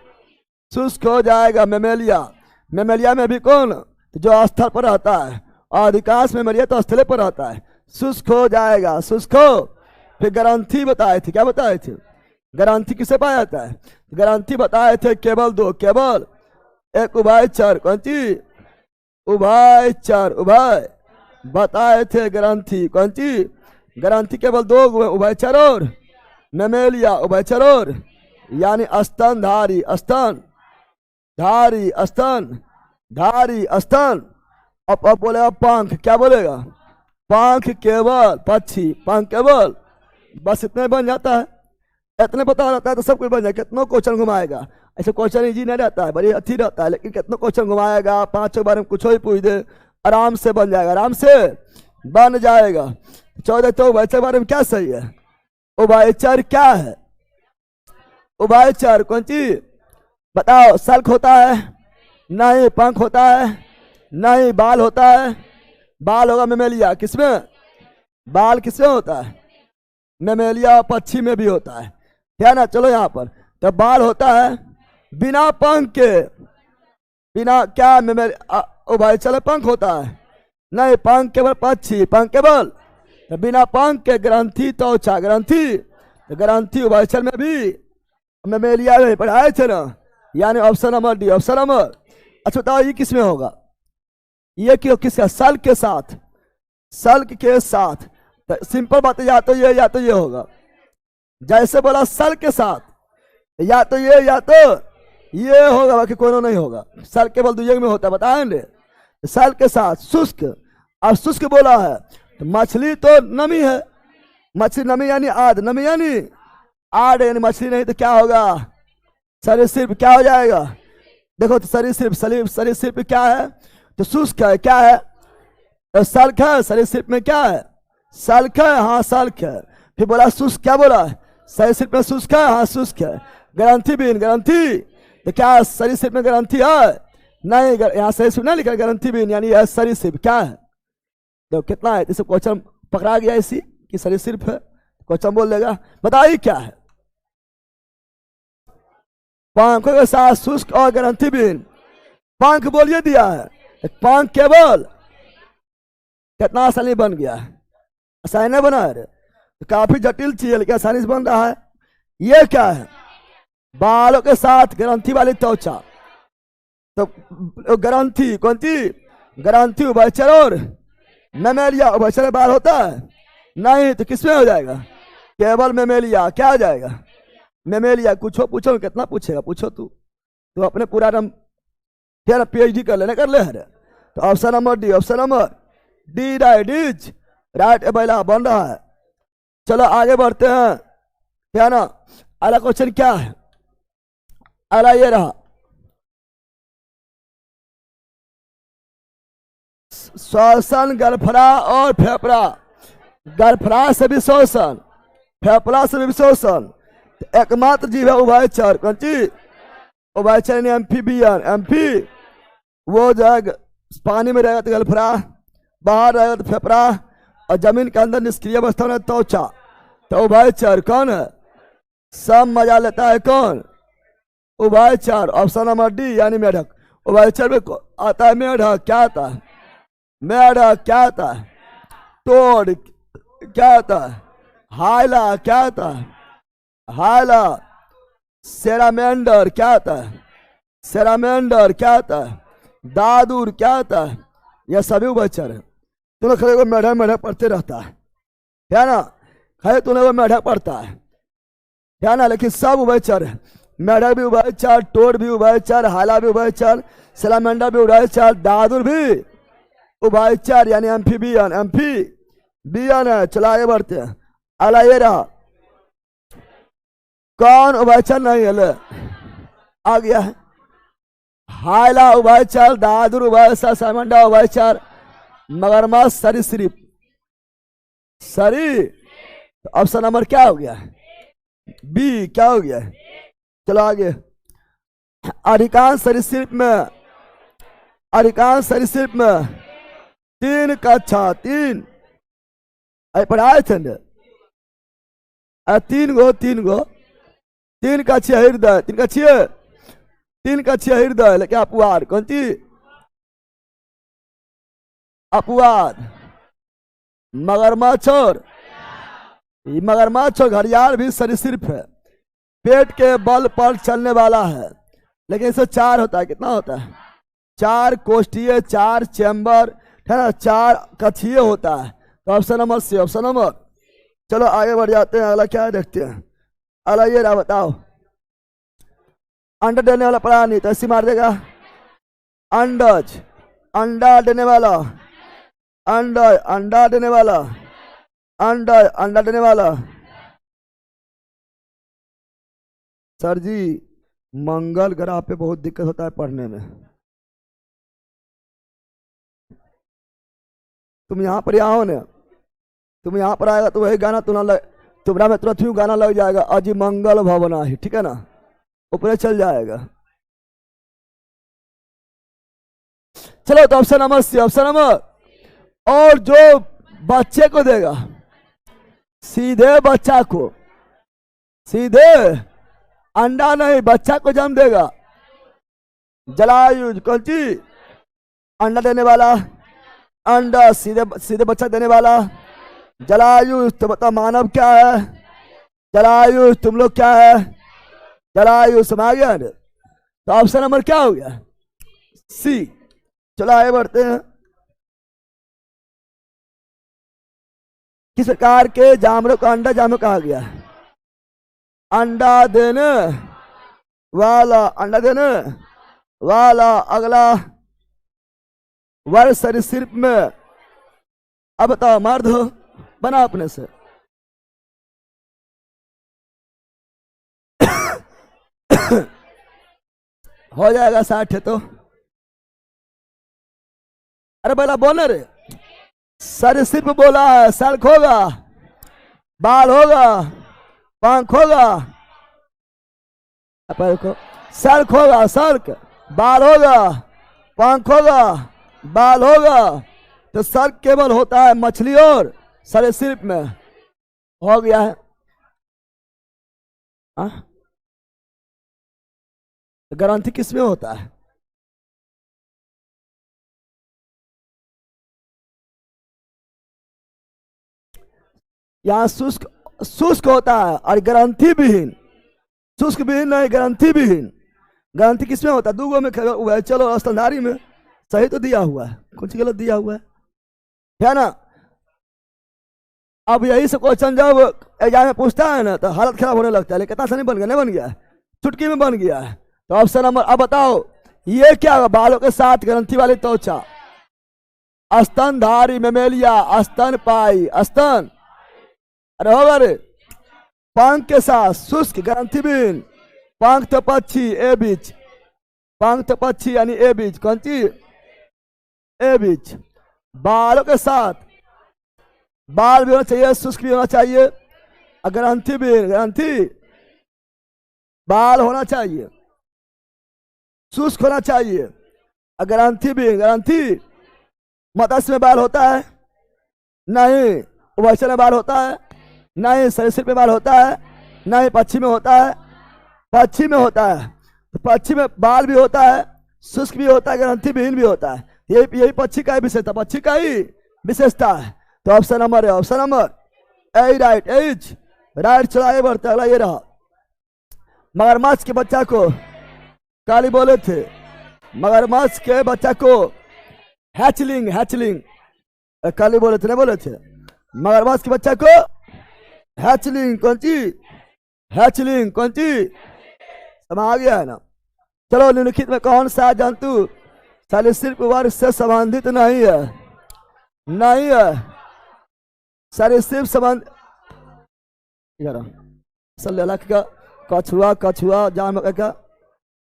शुष्क हो जाएगा मेमेलिया, मेमेलिया में भी कौन, जो स्थल पर रहता है, और अधिकांश मेमेलिया तो स्थल पर रहता है, शुष्क हो जाएगा, शुष्क हो। फिर ग्रंथि बताए थे, क्या बताए थे, ग्रंथि किसे पाया जाता है, ग्रंथि बताए थे केवल 2, केवल एक उभयचर, कौन चीज, उभयचर, उभय बताए थे ग्रंथि, कौन चीज, ग्रंथि केवल 2 उभयचर और मेमेलिया, उभयचर और, यानी स्तनधारी, स्तन धारी, स्तन धारी, स्तन। अब बोलेगा पंख, क्या बोलेगा, पंख केवल पक्षी, पंख केवल, बस इतने बन जाता है, इतने पता रहता है तो सब कुछ बन जाएगा। कितनों क्वेश्चन घुमाएगा, ऐसे क्वेश्चन इजी नहीं रहता है, बड़ी अच्छी रहता है, लेकिन कितनों क्वेश्चन घुमाएगा, 5 बारे में कुछ ही पूछ दे, आराम से बन जाएगा, आराम से बन जाएगा। 14 तो वैसे बारे में क्या सही है, उभयचर क्या है? उभयचर कौन चीज बताओ? सल्क होता है? नहीं। पंख होता है? नहीं। बाल होता है? बाल होगा मेमेलिया। किसमें बाल किसमें होता है? मेमेलिया पक्षी में भी होता है ना। चलो यहाँ पर तो बाल होता है बिना पंख के। बिना क्या उभयचर पंख होता है? नहीं। पंख केवल पक्षी, पंख केवल तो बिना पंख के ग्रंथि त्वचा। ग्रंथि तो ग्रंथि उभयचर में भी मेमेलिया में पढ़ाए थे ना, यानी option number D. Option number अच्छा बताओ ये किस में होगा? ये क्यों किसका? सल्क के साथ। सल्क के साथ तो सिंपल बात है, या तो ये होगा। जैसे बोला सल्क के साथ, या तो ये होगा, बाकी कोनो नहीं होगा। सल्क केवल दो में होता है, बताएंगे। सल्क के साथ शुष्क। अब शुष्क बोला है तो मछली तो नमी है। मछली नमी यानी आद, नमी यानी आड़, यानी मछली नहीं तो क्या होगा? सरीसृप। क्या हो जाएगा? देखो तो सरीसृप क्या है? तो शुष्क है। क्या है? तो सल्क है। सरीसृप में क्या है? सल्क है। हाँ सल्क है। फिर बोला शुष्क। क्या बोला? सरीसृप में शुष्क है। हाँ शुष्क है। ग्रंथि बीन। ग्रंथि तो क्या सरीसृप में ग्रंथि है? नहीं। यहाँ सरीसृप नहीं लिखा, ग्रंथि बीन यानी यह सरीसृप क्या है? तो कितना है? इसे क्वेश्चन पकड़ा गया इसी कि सरीसृप है। क्वेश्चन बोल देगा। बताइए क्या है? पंखों के साथ शुष्क और ग्रंथि बीन। पंख बोलिए दिया है। पंख केवल कितना आसानी बन गया है? आसानी नहीं बना है तो काफी जटिल चीज है, लेकिन आसानी से बन रहा है। ये क्या है? बालों के साथ ग्रंथि वाली त्वचा। तो ग्रंथि कौन सी? ग्रंथि उभयचर और मेमेलिया। उभयचर बाल होता है? नहीं। तो किसमें हो जाएगा? केवल मेमेलिया। क्या हो जाएगा? मेमेलिया। पूछो कितना पूछेगा? पूछो तू अपने पूरा PhD कर लेना, कर ले है। तो option number D. Option number D right बेला बन रहा है। चलो आगे बढ़ते हैं, क्या ना। अगला क्वेश्चन क्या है? अगला ये रहा, श्वसन गलफड़ा और फेफड़ा। गलफड़ा से भी श्वसन, फेफड़ा से भी श्वसन। एकमात्र जीव है उभयचर। कौन चीज? उभयचर एम्फीबियन। एम्फी वो जो है पानी में रहेगा तो गलफड़ा, बाहर रहेगा तो फेफड़ा, और जमीन के अंदर निष्क्रिय अवस्था में त्वचा। तो उभयचर कौन है? सब मजा लेता है कौन? उभयचर। ऑप्शन नंबर डी यानी मेढक। उभयचर में आता है मेढक। क्या आता है? मेढक। क्या आता है? तोड़। क्या आता है? हाइला। क्या आता है? हाइला। सेरामेंडर। क्या आता है? सेरामेंडर। क्या आता है? दादुर। क्या आता है? यह सभी उभयचर है। तूने खड़े को मेढक पढ़ते रहता है ना? खड़े तूने वो मेढक पढ़ता है ना? लेकिन सब उभयचर है। मेढक भी उभयचर, टोड भी उभयचर, हाला भी उभयचर, सेलामेंडर भी उभयचर, दादुर भी उभयचर यानी एम्फीबियन। एम्फीबियन है। चलो आगे बढ़ते हैं। अगला ये रहा, कौन उभयचर नहीं है? ले आ गया है। हाइला उभयचर, दादुर उभयचर, सेलामेंडर उभयचर, मगरमच्छ सरीसृप। ऑप्शन नंबर क्या हो गया? बी। क्या हो गया? चलो आगे। अधिकांश सरीसृप में 3 कक्षा 3 पढ़ाए थे न? 3 कक्षीय हृदय। 3 कक्षीय हृदय। लेकिन अपवाद कौन सी? अपवाद मगरमच्छ और घड़ियाल भी सरीसृप है। पेट के बल पर चलने वाला है, लेकिन इसे 4 होता है। कितना होता है? 4 कोष्ठीय, 4 चैम्बर है ना, 4 कक्षीय होता है। तो option number C. Option number. चलो आगे बढ़ जाते हैं। अगला क्या है देखते हैं। अगला ये रहा, बताओ। अंडा देने वाला प्राणी तो ऐसी मार देगा। अंडज। अंडा देने वाला। अंडा देने वाला। अंडा देने वाला। सर जी मंगल ग्रह पे बहुत दिक्कत होता है पढ़ने में। तुम यहाँ पर आओ ना, तुम यहाँ पर आएगा तो वही गाना तुम्हारा में तुरंत ही गाना लग जाएगा, अजी मंगल भवना ही, ठीक है ना, ऊपर चल जाएगा। चलो तो option number C, option number. और जो बच्चे को देगा, सीधे बच्चा को, सीधे अंडा नहीं बच्चा को जन्म देगा, जलायुज कौन चीज, अंडा देने वाला, अंडा सीधे सीधे बच्चा देने वाला, जलायुज। तो बताओ मानव क्या है, जलायुज। तुम लोग क्या है, जलायुज। समझ गया। तो ऑप्शन नंबर क्या हो गया, सी। चलो आगे बढ़ते हैं। किस प्रकार के जानवरों का अंडा जानवर कहा गया, अंडा देने वाला, अंडा देने वाला अगला वर्ग सरीसृप में। अब बताओ मर्द हो, बना अपने से। हो जाएगा 60 है तो। अरे बोला बोले रे, सरीसृप बोला है, सल्क होगा, बाल होगा, पंख होगा, सल्क होगा, सल्क, बाल होगा, पंख होगा, बाल होगा। तो सल्क केवल होता है मछली और सरीसृप में। हो गया है। ग्रंथि किस में होता है, यहाँ शुष्क, शुष्क होता है और ग्रंथि विहीन, शुष्क विहीन नहीं, ग्रंथि विहीन। ग्रंथि किसमें होता है, दूगो में हुआ है। चलो स्तनधारी में सही तो दिया हुआ है, कुछ गलत दिया हुआ है ना। अब यही से क्वेश्चन जब एग्जाम में पूछता है ना तो हालत खराब होने लगता है, लेकिन कितना सही बन गया, नहीं बन गया, चुटकी में बन गया है। तो ऑप्शन नंबर। अब बताओ ये क्या होगा, बालों के साथ ग्रंथि वाली त्वचा, स्तनधारी मेमेलिया, स्तनपाई, स्तन, अरे होगा रे, पंख के साथ शुष्क ग्रंथिहीन, पंख तो पक्षी ए बीच, पंख तो पक्षी यानी ए बीच, कौन चीज, ए बीच। बालों के साथ, बाल भी होना चाहिए, शुष्क भी होना चाहिए, ग्रंथि भी, ग्रंथि, बाल होना चाहिए, शुष्क होना चाहिए, ग्रंथि भी, ग्रंथि। मत्स्य में बाल होता है नहीं, उभयचर में बाल होता है नहीं, सरीसृप में बाल होता है नहीं, पक्षी में होता है, पक्षी में होता है। तो पक्षी में बाल भी होता है, शुष्क भी होता है, ग्रंथि विहीन भी होता है। यही यही पक्षी का ही विशेषता, पक्षी का ही विशेषता है। तो ऑप्शन नंबर है, option number A right, H right. चलाए बढ़ते अगला ये रहा, मगरमच्छ के बच्चा को काली बोले थे, मगरमच्छ के बच्चा को हैचलिंग, हैचलिंग काली बोले थे, नहीं बोले थे। मगरमच्छ के बच्चा को हैचलिंग कौन चीज, हैचलिंग कौन चीज, समझ आ गया है ना। चलो निम्नलिखित में कौन सा जंतु सरीसृप वर्ग से संबंधित नहीं है, नहीं है, सरीसृप संबंध का कछुआ, कछुआ जानवर का।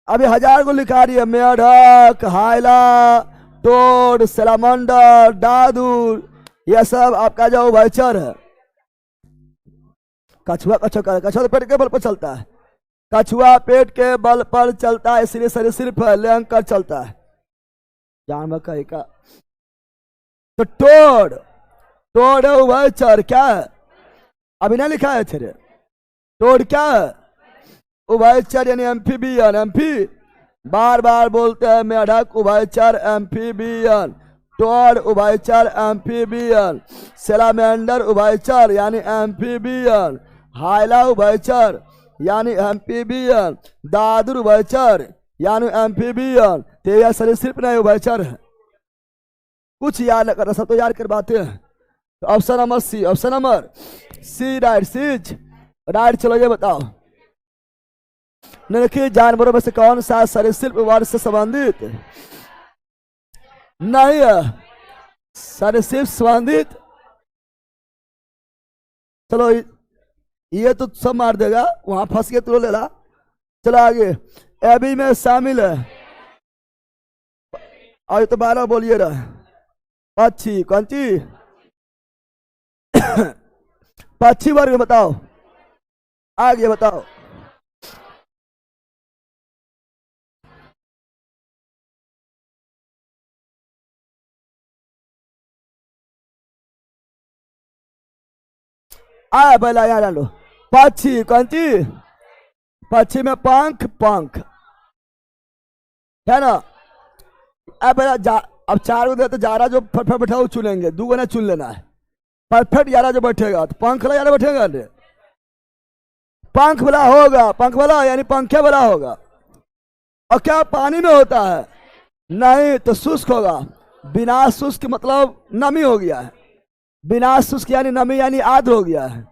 अभी 1000 को लिखा रही है, मेढक, हाइला, टोड, सैलामंडर, दादुर, यह सब आपका जो उभयचर है। कछुआ, कछुआ, कछुआ तो पेट के बल पर चलता है, कछुआ पेट के बल पर चलता है, इसलिए सरीसृप है, लेंग कर चलता है जानवर का एक। तो टोड, टोड है उभयचर, क्या है अभी नहीं लिखा है थे, टोड क्या है, उभयचर यानी एम्फीबियन, एम्फी बार बार बोलते हैं, मेढक उभयचर एम्फीबियन, टोड उभयचर एम्फीबियन, सैलामेंडर उभयचर यानी एम्फीबियन, हाइला उभयचर यानी एम्फीबियन, दादुर उभयचर यानी एम्फीबियन। तो यह सरीसृप नहीं उभयचर है। कुछ याद करना, सब तो याद करवाते हैं। तो option number C, option number C right, C's right. चलो ये बताओ निम्नलिखित जानवरों में से कौन सा सरीसृप वर्ग से संबंधित नहीं है, सरीसृप संबंधित। चलो ये तो सब मार देगा, वहां फंस के तो ले ला। चलो आगे, एबी में शामिल है, और तो 12 बोलिए रहा, पक्षी कौन सी, पक्षी वर्ग बताओ। आगे बताओ। पहला यहाँ डालो। पक्षी कौन चीज? पक्षी में पंख, पंख है ना। अब चार को दे तो जारा जो फटफट बैठा वो चुनेंगे, दो ने चुन लेना है। परफेक्ट यारा जो बैठेगा तो पंख वाला यारा बैठेगा रे, पंख वाला होगा, पंख वाला यानी पंखे वाला होगा। और क्या पानी में होता है? नहीं, तो शुष्क होगा। बिना शुष्क मतलब नमी हो गया है, बिना शुष्क यानी नमी यानी आद्र हो गया है।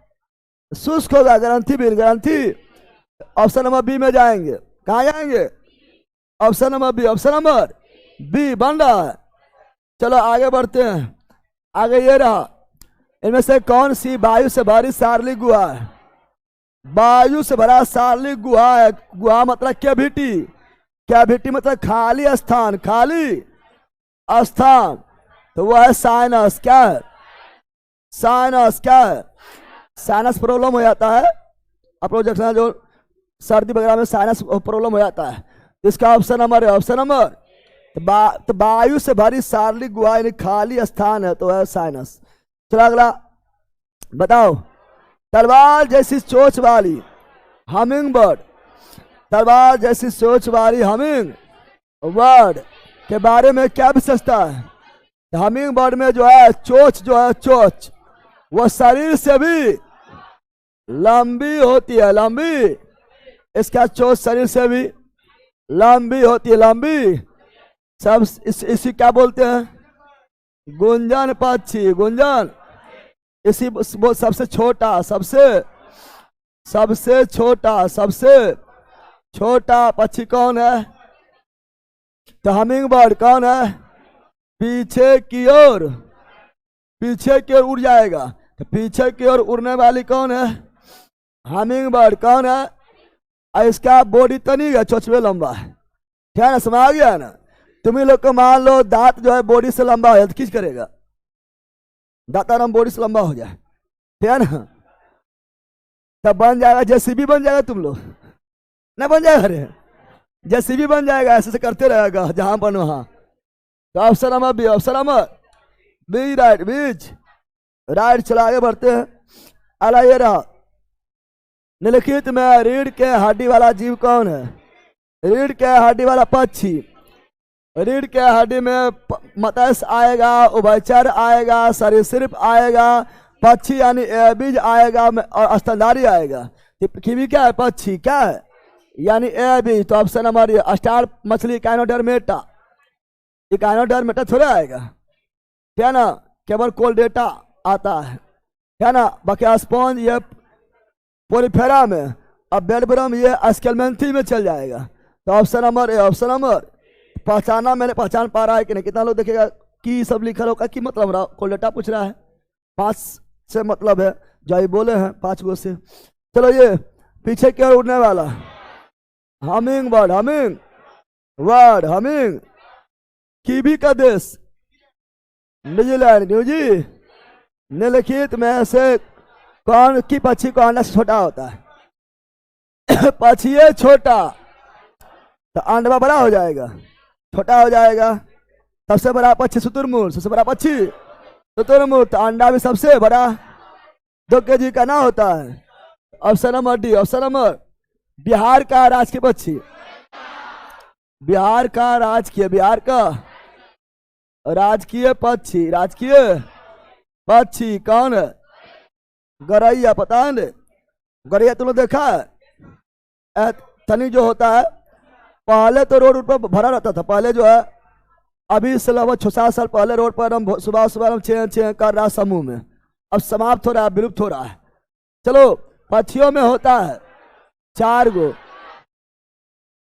शुष्क होगा, ग्रंथि बिन ग्रंथि। ऑप्शन नंबर बी में जाएंगे। कहाँ जाएंगे? Option number B, option number B बन रहा है। चलो आगे बढ़ते हैं। आगे ये रहा, इनमें से कौन सी वायु से भरी सार्वजनिक गुहा है? वायु से भरा सार्वजनिक गुहा है। गुहा मतलब कैविटी, कैविटी मतलब खाली स्थान, खाली स्थान। तो वह है साइनस। क्या है? साइनस। क्या है? साइनस प्रॉब्लम हो जाता है आप लोग देखना, जो सर्दी वगैरह में साइनस प्रॉब्लम हो जाता है। इसका ऑप्शन नंबर है, ऑप्शन नंबर तो वायु से भरी सार्वजनिक गुहा यानी खाली स्थान है, तो है साइनस। चलो अगला बताओ। तलवार जैसी चोंच वाली हमिंग बर्ड, तलवार जैसी चोंच वाली हमिंग बर्ड के बारे में क्या विशेषता है? हमिंग बर्ड में जो है चोंच, जो है चोंच वो शरीर से भी लंबी होती है, लंबी। इसका चोंच शरीर से भी लंबी होती है, लंबी। सब इसी क्या बोलते हैं? गुंजन पक्षी, गुंजन। इसी वो सबसे छोटा, सबसे छोटा पक्षी कौन है? तो हमिंग बर्ड कौन है? पीछे की ओर उड़ जाएगा। तो पीछे की ओर उड़ने वाली कौन है? हमिंग बर्ड कौन है? और इसका बॉडी तो नहीं है, चोचवे लंबा है। ठीक है ना, समझ आ गया ना। तुम्हें लोग को मान लो दांत जो है बॉडी से लंबा हो जाए तो किस करेगा? दांत आराम बॉडी से लंबा हो जाए, ठीक है ना, तब बन जाएगा जेसीबी, बन जाएगा। तुम लोग ना बन जाएगा? अरे जेसीबी बन जाएगा, ऐसे से करते रहेगा जहां बन वहां। तो option number B, option number B right, B's right. चलो आगे बढ़ते हैं। अला ये रहा, निम्नलिखित में रीढ़ के हड्डी वाला जीव कौन है? रीढ़ के हड्डी वाला पक्षी। रीढ़ के हड्डी में मत्स्य आएगा, उभयचर आएगा, सरीसृप आएगा, पक्षी यानी बीज आएगा और स्तनधारी आएगा। किवी क्या है? पक्षी। क्या है? यानी बीज। तो ऑप्शन नंबर स्टार मछली काइनोडर्मेटा, ये काइनोडर्मेटा थोड़ा आएगा, क्या ना, केवल कोलडेटा आता है, क्या ना। बाकी स्पॉन्ज ये पोलिफेरा में, अब बेडब्रम ये स्केलमेंथी में चल जाएगा। तो ऑप्शन नंबर ए, ऑप्शन नंबर पहचाना, मैंने पहचान पा रहा है कि नहीं? कितना लोग देखेगा कि सब लिखा होगा कि मतलब रहा, कोलडेटा पूछ रहा है। 5 से मतलब है, जो ये बोले हैं 5 गो से। चलो ये पीछे की ओर उड़ने वाला humming bird, humming bird, humming. Kiwi का देश न्यूजीलैंड, न्यूजी। निम्नलिखित में से कौन की पक्षी को अंडा से छोटा होता है? पक्षी छोटा तो अंडा बड़ा हो जाएगा, छोटा हो जाएगा। सबसे बड़ा पक्षी शुतुरमुर्ग, सबसे बड़ा पक्षी शुतुरमुर्ग, तो अंडा भी सबसे बड़ा 2 kg का ना होता है। Option number D, option number Bihar का राजकीय पक्षी, बिहार का राजकीय, बिहार का राजकीय पक्षी, राजकीय पक्षी कौन है? गौरैया। पता है ना गौरैया? तुमने देखा है? तनी जो होता है, पहले तो रोड पर भरा रहता था, पहले जो है, अभी से लगभग 6-7 साल पहले रोड पर हम सुबह सुबह हम चें कर रहा समूह में, अब समाप्त हो रहा है, विलुप्त हो रहा है। चलो पक्षियों में होता है 4 गो,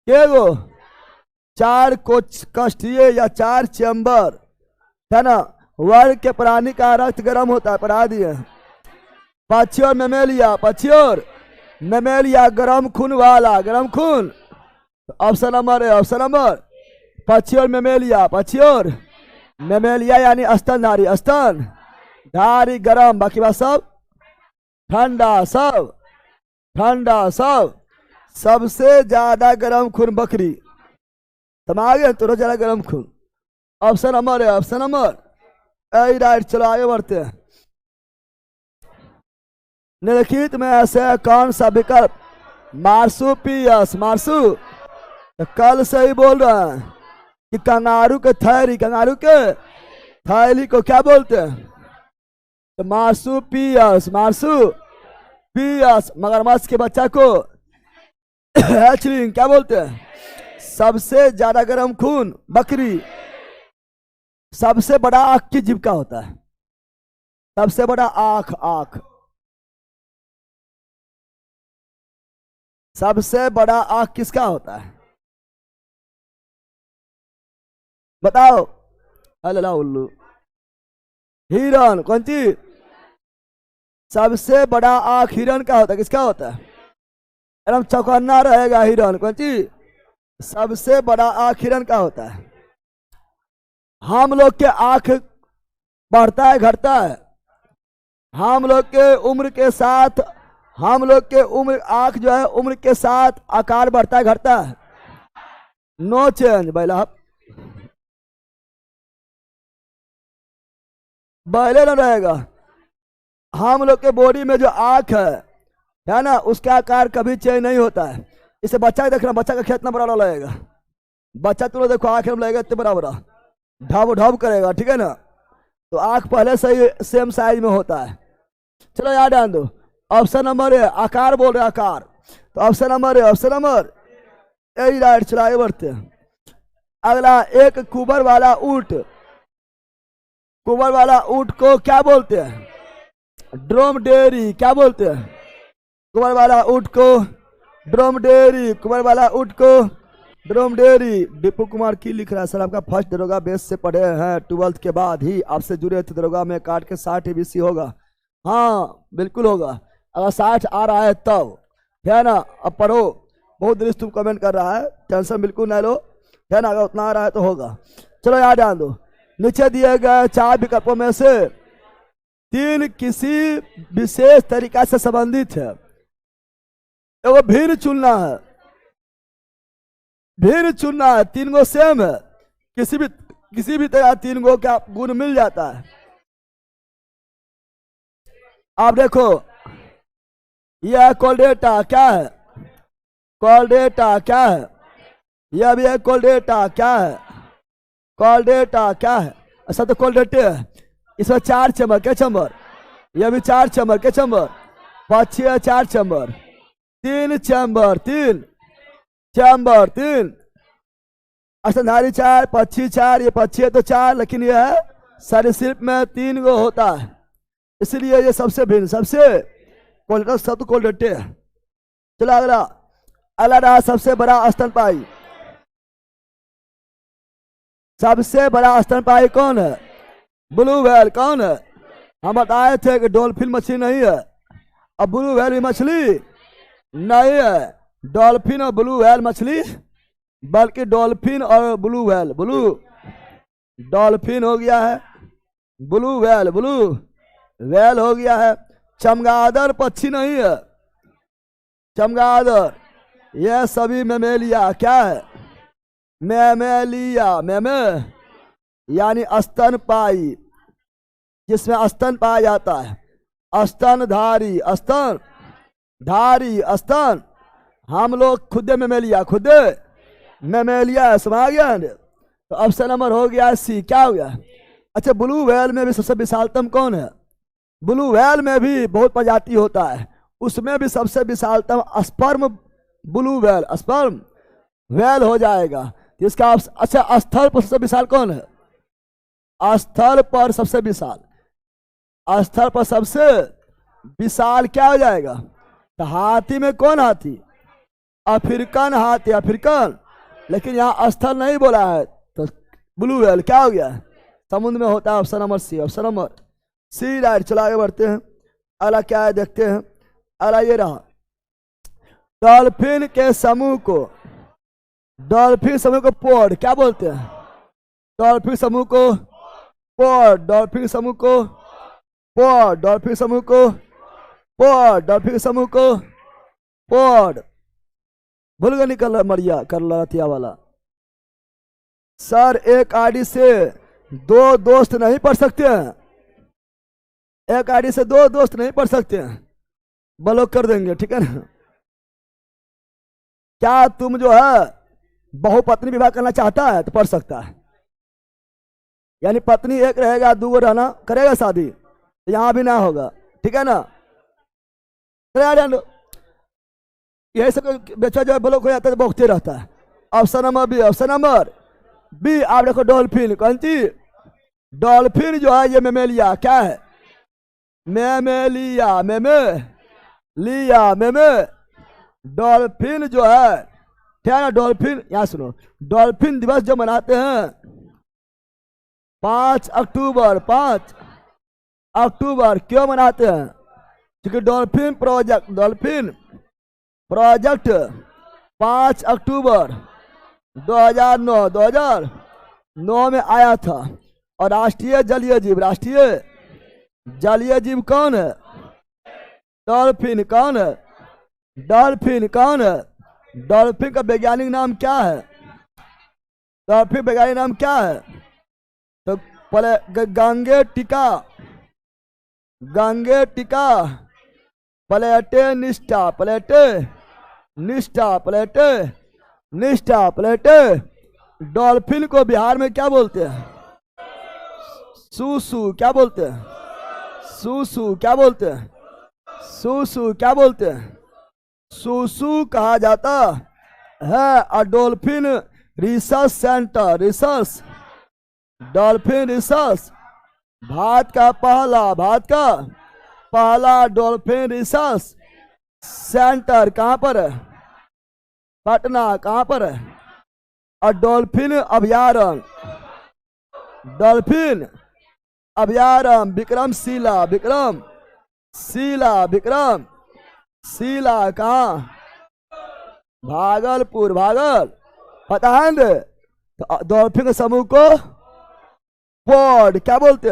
के गो 4 कष्टीय या 4 चैम्बर, है ना। वर्ग के प्राणी का रक्त गर्म होता है, पढ़ा दिए। पक्षी और मेमेलिया, पक्षी और मेमेलिया गर्म खून वाला, गर्म खून। ऑप्शन नंबर है, ऑप्शन नंबर पक्षी और मेमेलिया, पक्षी और मेमेलिया यानी स्तनधारी, स्तनधारी गर्म, बाकी बात सब ठंडा, सब ठंडा सब। सबसे ज्यादा गर्म खून बकरी। समझ गए, तो ज्यादा गर्म खून। ऑप्शन नंबर है, ऑप्शन नंबर ए राइट। चलो आगे बढ़ते हैं। निम्नलिखित में ऐसे कौन सा विकल्प मार्सुपियस मार्सु तो कल से ही बोल रहा है कि कंगारू के थैली, कंगारू के थैली को क्या बोलते हैं? तो मार्सुपियस मार्सुपियस। मगरमच्छ के बच्चा को हैचलिंग क्या बोलते हैं? सबसे ज्यादा गर्म खून बकरी। सबसे बड़ा आंख की जीव का होता है? सबसे बड़ा आंख, आंख। सबसे बड़ा आंख किसका होता है? बताओ। अल्लाह उल्लू। हिरन। कौन सी? सबसे बड़ा आंख हिरन का होता है? किसका होता है? एकदम चौकन्ना रहेगा हिरन। कौन सी? सबसे बड़ा आंख हिरन का होता है। हम लोग के आंख बढ़ता है घटता है? हम लोग के उम्र के साथ, हम लोग के उम्र, आंख जो है उम्र के साथ आकार बढ़ता है घटता है? नो चेंज बैला, बहले न रहेगा। हम लोग के बॉडी में जो आंख है ना, उसका आकार कभी चेंज नहीं होता है। इसे बच्चा देखना, बच्चा का खेत ना बड़ा लगेगा। बच्चा तुम देखो आंख में लगेगा इतने बड़ा बड़ा, ढब ढब करेगा, ठीक है ना। तो आंख पहले से ही सेम साइज में होता है। चलो याद ध्यान दो। ऑप्शन नंबर है, आकार बोल रहे आकार। तो ऑप्शन नंबर है, ऑप्शन नंबर ए राइट। चलो आगे बढ़ते हैं। अगला, एक कुबर वाला ऊंट, कुबर वाला ऊंट को क्या बोलते हैं? ड्रोमडेरी। क्या बोलते हैं? कुबर वाला ऊंट को ड्रोमडेरी। कुबर वाला ऊंट को ड्रोमडेरी। दीपू कुमार की लिख रहा है सर, आपका फर्स्ट दरोगा बेस से पढ़े हैं, 12th के बाद ही आपसे जुड़े थे। दरोगा में काट के 60 EBC होगा? हाँ बिल्कुल होगा, अगर 60 आ रहा है तब, है ना। अब पढ़ो, बहुत दिल तुम कमेंट कर रहा है, टेंशन बिल्कुल ना लो, है ना। अगर उतना आ रहा है तो होगा। चलो याद ध्यान दो। नीचे दिए गए 4 विकल्पों में से 3 किसी विशेष तरीका से संबंधित है। वो भीड़ चुनना है, भीड़ चुनना है। 3 गो सेम है, किसी भी तरह 3 गो का गुण मिल जाता है। आप देखो, यह कोलडेटा क्या है? कोलडेटा क्या है? यह भी है कोलडेटा क्या है? कोलडेटा क्या है? ऐसा तो कोलडेटे है। इसमें 4 चैम्बर, क्या चैम्बर? यह भी 4 चैम्बर, क्या चैम्बर? 5 6 4 चैम्बर, 3 चैम्बर, 3 चैम्बर, 3 स्तनधारी 4, पक्षी 4। ये पक्षी है तो 4, लेकिन यह है सरीसृप में 3 गो होता है, इसलिए ये सबसे भिन्न, सबसे कोलडेटा शब्द कोलडेटे है। चलो अगला, अगला रहा सबसे बड़ा स्तनपायी। सबसे बड़ा स्तनपायी कौन है? Blue whale. कौन है? हम बताए थे कि डॉल्फिन मछली नहीं है, अब ब्लू व्हेल भी मछली नहीं है। डॉल्फिन और ब्लू व्हेल मछली, बल्कि डॉल्फिन और ब्लू व्हेल, ब्लू डॉल्फिन हो गया है, ब्लू व्हेल, ब्लू व्हेल हो गया है। चमगादड़ पक्षी नहीं है, चमगादड़, यह सभी मेमेलिया क्या है? मेमेलिया, मेमे यानी स्तनपायी, जिसमें स्तन पाया जाता है। स्तनधारी, स्तनधारी, स्तन। हम लोग खुदे मेमेलिया, खुदे मेमेलिया, समझ गया। तो ऑप्शन नंबर हो गया सी। क्या हो गया? अच्छा, ब्लू व्हेल में भी सबसे विशालतम कौन है? ब्लू व्हेल में भी बहुत प्रजाति होता है, उसमें भी सबसे विशालतम sperm blue whale, sperm whale हो जाएगा। इसका अच्छा, स्थल पर सबसे विशाल कौन है? स्थल पर सबसे विशाल, स्थल पर सबसे विशाल क्या हो जाएगा? तो हाथी में कौन हाथी? अफ्रीकन हाथी, अफ्रीकन। लेकिन यहाँ स्थल नहीं बोला है, तो ब्लू व्हेल क्या हो गया? समुद्र में होता है। Option number C, option number C right. चलो आगे बढ़ते हैं। अगला क्या है देखते हैं। अगला ये रहा, डॉल्फिन के समूह को, डॉल्फिन समूह को पोड क्या बोलते हैं? डॉल्फिन समूह को पोड, डॉल्फिन समूह को पोड, डॉल्फिन समूह को पोड, डॉल्फिन समूह को पोड, भूल गए निकल मरिया कर लतिया वाला। सर एक आईडी से दो दोस्त नहीं पढ़ सकते हैं, एक आईडी से दो दोस्त नहीं पढ़ सकते हैं, ब्लॉक कर देंगे, ठीक है ना। क्या तुम जो है बहुपत्नी विवाह करना चाहता है तो पढ़ सकता है, यानी पत्नी एक रहेगा, दूगो रहना, करेगा शादी, यहां भी ना होगा, ठीक है ना। यही सब बच्चा जो है ब्लॉक हो जाता है, भोगते रहता है। Option number B, option number B आप देखो डॉल्फिन, कौन सी डॉल्फिन जो है ये मेमेलिया, क्या है मेमेलिया, मेमेलिया, मेमे डॉल्फिन जो है, ठीक है ना। डॉल्फिन यहाँ सुनो, डॉल्फिन दिवस जो मनाते हैं 5 अक्टूबर, 5 अक्टूबर क्यों मनाते हैं, क्योंकि डॉल्फिन प्रोजेक्ट 5 अक्टूबर 2009 में आया था। और राष्ट्रीय जलीय जीव कौन है, डॉल्फिन कौन है, डॉल्फिन कौन है, डॉल्फिन का वैज्ञानिक नाम क्या है, डॉल्फिन वैज्ञानिक नाम क्या है, तो गंगे टिका प्लेटे निष्ठा प्लेटे। डॉल्फिन को बिहार में क्या बोलते हैं, सूसू, क्या बोलते हैं, सूसू, क्या बोलते हैं, सूसू, क्या बोलते हैं, सूसू कहा जाता है। और dolphin research centre, dolphin research, Bharat का पहला डॉल्फिन रिसर्च सेंटर कहां पर है, पटना, कहां पर है। और डॉल्फिन अभयारण्य विक्रमशिला कहां, भागलपुर, पता है ना। तो डॉल्फिन के समूह को पॉड क्या बोलते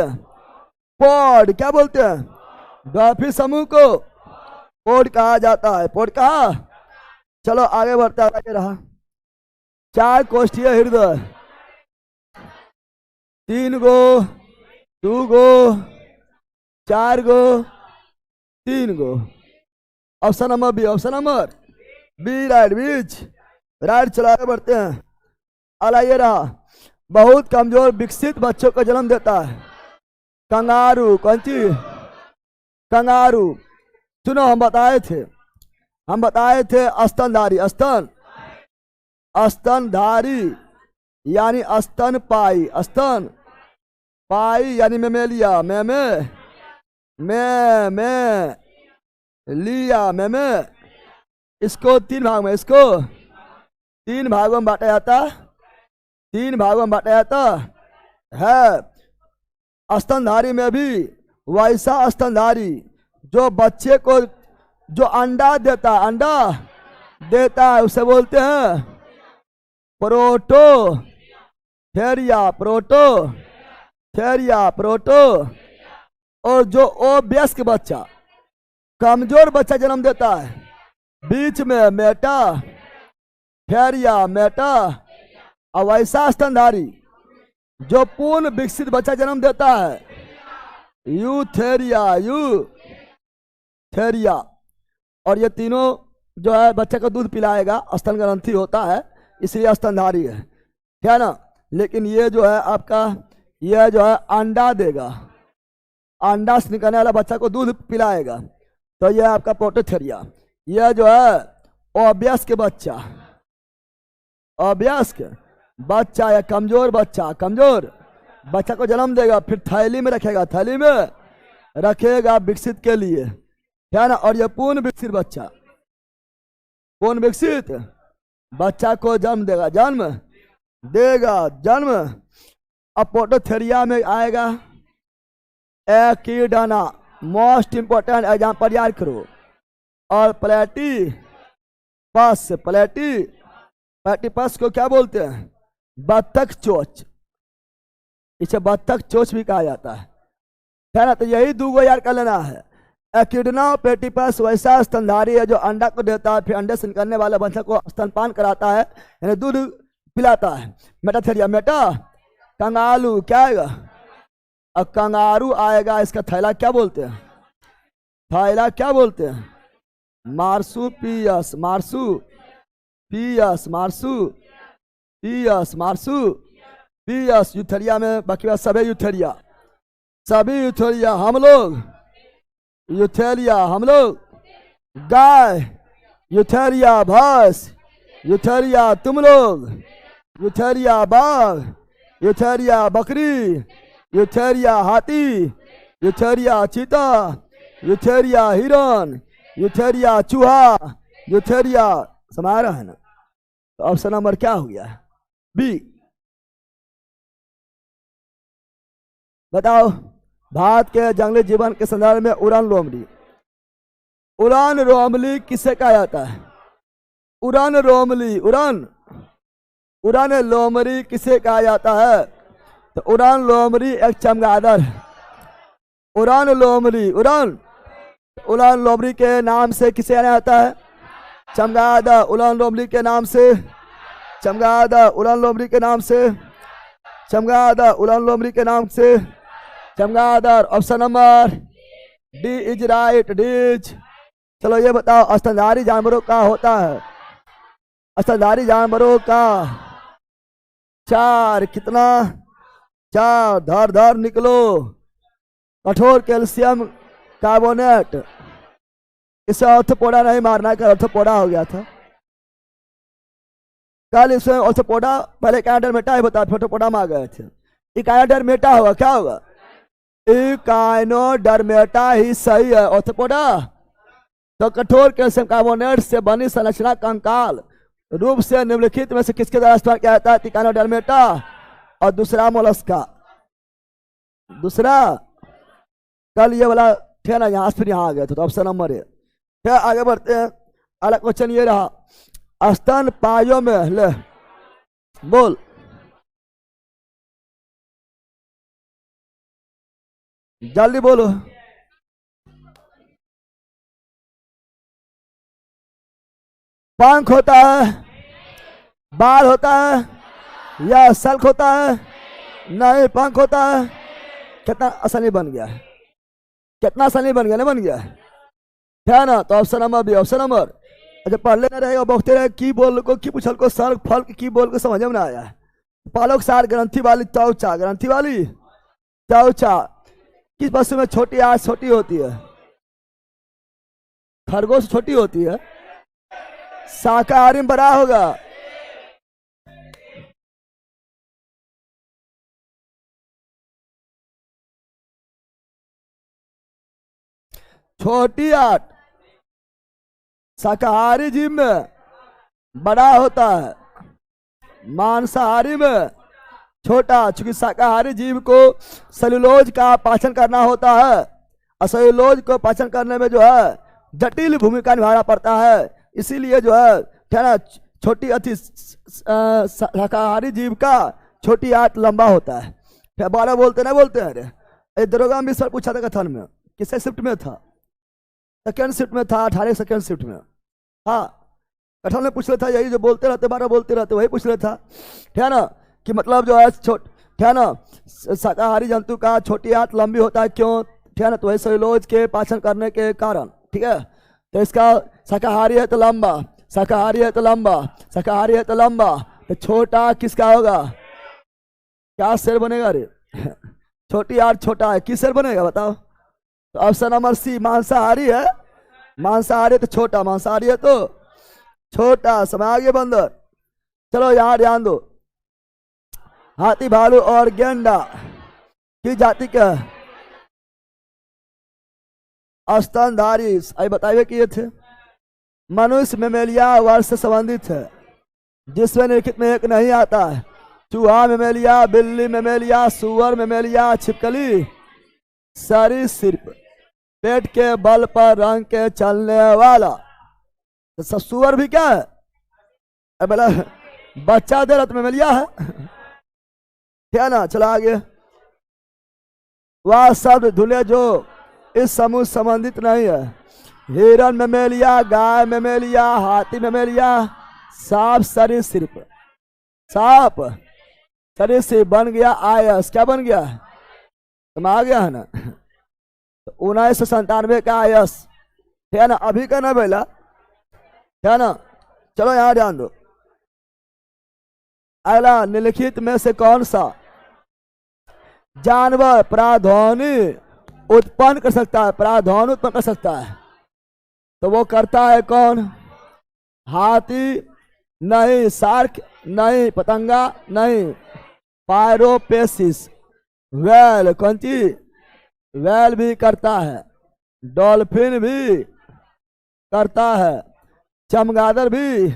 हैं, डॉल्फिन समूह को पॉड कहा जाता है, पॉड कहा। चलो आगे बढ़ता रहा। 4 कोष्ठीय हृदय, 3 गो, 2 गो, 4 गो, 3 गो। Option number B, right. चलो आगे बढ़ते हैं। अला ये रहा, बहुत कमजोर विकसित बच्चों को जन्म देता है कंगारू, कौन सी कंगारू। सुनो हम बताए थे स्तनधारी यानी स्तनपाई, यानी मेमेलिया, मेमे। इसको 3 भागों में बांटा जाता है। स्तनधारी में भी वैसा स्तनधारी जो बच्चे को जो अंडा देता है उसे बोलते हैं प्रोटो। और जो वयस्क बच्चा, कमजोर बच्चा जन्म देता है, बीच में मेटा, और वैसा स्तनधारी जो पूर्ण विकसित बच्चा जन्म देता है, यूथेरिया। और ये तीनों जो है बच्चे को दूध पिलाएगा, स्तन ग्रंथि होता है, इसलिए स्तनधारी है, ठीक है ना। लेकिन ये जो है आपका, ये जो है अंडा देगा, अंडा से निकलने वाला बच्चा को दूध पिलाएगा, तो ये आपका प्रोटोथेरिया। ये जो है अवयस्क बच्चा या कमजोर बच्चा को जन्म देगा, फिर थैली में रखेगा विकसित के लिए, है ना। और ये पूर्ण विकसित बच्चा को जन्म देगा। अब प्रोटोथेरिया में आएगा एकिडाना, मोस्ट इंपोर्टेंट एग्जाम्पल याद करो। और प्लेटिपस को क्या बोलते हैं, बत्तख चोच, इसे बत्तख चोच भी कहा जाता है ना। तो यही 2 गो याद कर लेना है, एकिडना पेटिपस वैसा स्तनधारी है जो अंडा को देता है, फिर अंडे से निकलने वाले बच्चे को स्तनपान कराता है, यानी दूध पिलाता है। मेटाथेरिया, मेटा कंगालू क्या आएगा? अब कंगारू आएगा, इसका थैला क्या बोलते हैं? थैला क्या बोलते हैं? मार्सुपियस, मार्सुपियस, मार्सुपियस, मार्सुपियस। यूथेरिया में बाकी बात सभी यूथेरिया, सभी यूथेरिया हम लोग, यूथेरिया हम लोग, गाय, यूथेरिया भैंस, यूथेरिया तुम लोग, यूथेरिया बाघ, यूथेरिया बकरी, यूथेरिया हाथी, यूथेरिया चीता, यूथेरिया हिरन, यूथेरिया चूहा, यूथेरिया। समझ रहा है ना? तो ऑप्शन नंबर क्या हो गया? बी। बताओ, भारत के जंगली जीवन के संदर्भ में उड़ान लोमड़ी, उड़ान रोमली किसे कहा जाता है? उड़ान रोमली, उड़ान, उड़ान लोमड़ी किसे कहा जाता है? तो उड़ान लोमड़ी एक चमगादड़ है। उड़ान लोमड़ी, उड़ान, उड़ान लोमड़ी के नाम से किसे जाना जाता है? चमगादड़। उड़ान लोमड़ी के नाम से, चमगादड़, उड़ान लोमड़ी के नाम से, चमगादड़, उड़ान लोमड़ी के नाम से, चमगादड़। Option number D is right, D's. चलो ये बताओ, स्तनधारी जानवरों का होता है, स्तनधारी जानवरों का 4 कितना? 4। धर धर निकलो, कठोर कैल्शियम कार्बोनेट। इसे ऑर्थोपोडा नहीं मारना, कल ऑर्थोपोडा हो गया था कल। इसमें ऑर्थोपोडा पहले इकाइनोडर्मेटा ही बता, फिर ऑर्थोपोडा में आ गए थे। इकाइनोडर्मेटा होगा, क्या होगा? इकाइनोडर्मेटा ही सही है। ऑर्थोपोडा तो कठोर कैल्शियम कार्बोनेट से बनी संरचना कंकाल रूप से निम्नलिखित में से किसके द्वारा इस्तेमाल किया जाता है? इकाइनोडर्मेटा और दूसरा मोलस्का। दूसरा कल ये वाला थे ना, यहाँ से फिर यहाँ आ गए थे, तो ऑप्शन नंबर है। फिर आगे बढ़ते हैं, अगला क्वेश्चन ये रहा, स्तन पायों में, ले बोल, जल्दी बोलो। पंख होता है, बाल होता है या सल्क होता है? नहीं, पंख होता है। कितना आसानी बन गया है, कितना आसानी बन गया, नहीं बन गया है ना? तो option number B, option number. अच्छा, पढ़ लेना रहेगा, बोलते रहे की बोल को, की पूछल को, सर फल की बोल को समझ में ना आया। पालक सार ग्रंथि वाली त्वचा, ग्रंथि वाली त्वचा किस पशु में छोटी आंत छोटी होती है? खरगोश छोटी होती है। शाकाहारी में बड़ा होगा। छोटी आंत शाकाहारी जीव में बड़ा होता है, मांसाहारी में छोटा। चूंकि शाकाहारी जीव को सेलुलोज का पाचन करना होता है, और सेलुलोज को पाचन करने में जो है जटिल भूमिका निभाना पड़ता है, इसीलिए जो है ना छोटी अति शाकाहारी जीव का छोटी आंत लंबा होता है। फिर 12 बोलते नहीं बोलते हैं? अरे दरोगा में सर पूछा था कथन में, किससे शिफ्ट में था? सेकेंड शिफ्ट में था, 18 सेकेंड शिफ्ट में। हाँ, कथन में पूछ रहा था, यही जो बोलते रहते 12 बोलते रहते वही पूछ रहा था, ठीक है ना? कि मतलब जो है ठीक है ना, शाकाहारी जंतु का छोटी आंत लंबी होता है, क्यों? ठीक है ना? तो वही सेलुलोज के पाचन करने के कारण, ठीक है? तो इसका शाकाहारी है तो लंबा, शाकाहारी है तो लंबा, शाकाहारी है तो लंबा, तो छोटा किसका होगा? क्या शेर बनेगा रे? छोटी आंत छोटा है, किस शेर बनेगा बताओ? तो ऑप्शन नंबर सी, मांसाहारी है। मांसाहारी तो छोटा, मांसाहारी है तो छोटा। समय आगे बंदर। चलो यहाँ ध्यान दो, हाथी, भालू और गेंडा की जाति क्या है? स्तनधारी। अभी बताइए कि ये थे मनुष्य मेमेलिया वर्ष से संबंधित है, जिसमें निम्नलिखित में एक नहीं आता है? चूहा मेमेलिया, बिल्ली मेमेलिया, सुअर मेमेलिया, छिपकली सरीसृप, पेट के बल पर रंग के चलने वाला। तो सुअर भी क्या है? बोला बच्चा दे रहा तो मेमेलिया है, ठीक है ना? चलो आगे। वह शब्द धुले जो इस समूह संबंधित नहीं है। हिरण मेमेलिया, गाय मेमेलिया, हाथी मेमेलिया, सांप सरीसृप। सांप सरीसृप बन गया आयस। क्या बन गया? तुम आ गया है ना। 1997 का आयस, ठीक है ना, अभी का ना बेला, ठीक है ना। चलो यहां ध्यान दो। अगला, निम्नलिखित में से कौन सा जानवर प्राध्वनि उत्पन्न कर सकता है? प्राध्वनि उत्पन्न कर सकता है, तो वो करता है कौन? हाथी नहीं, शार्क नहीं, पतंगा नहीं, पायरोपेसिस। वेल, कौन चीज? वेल भी करता है, डॉल्फिन भी करता है, चमगादड़ भी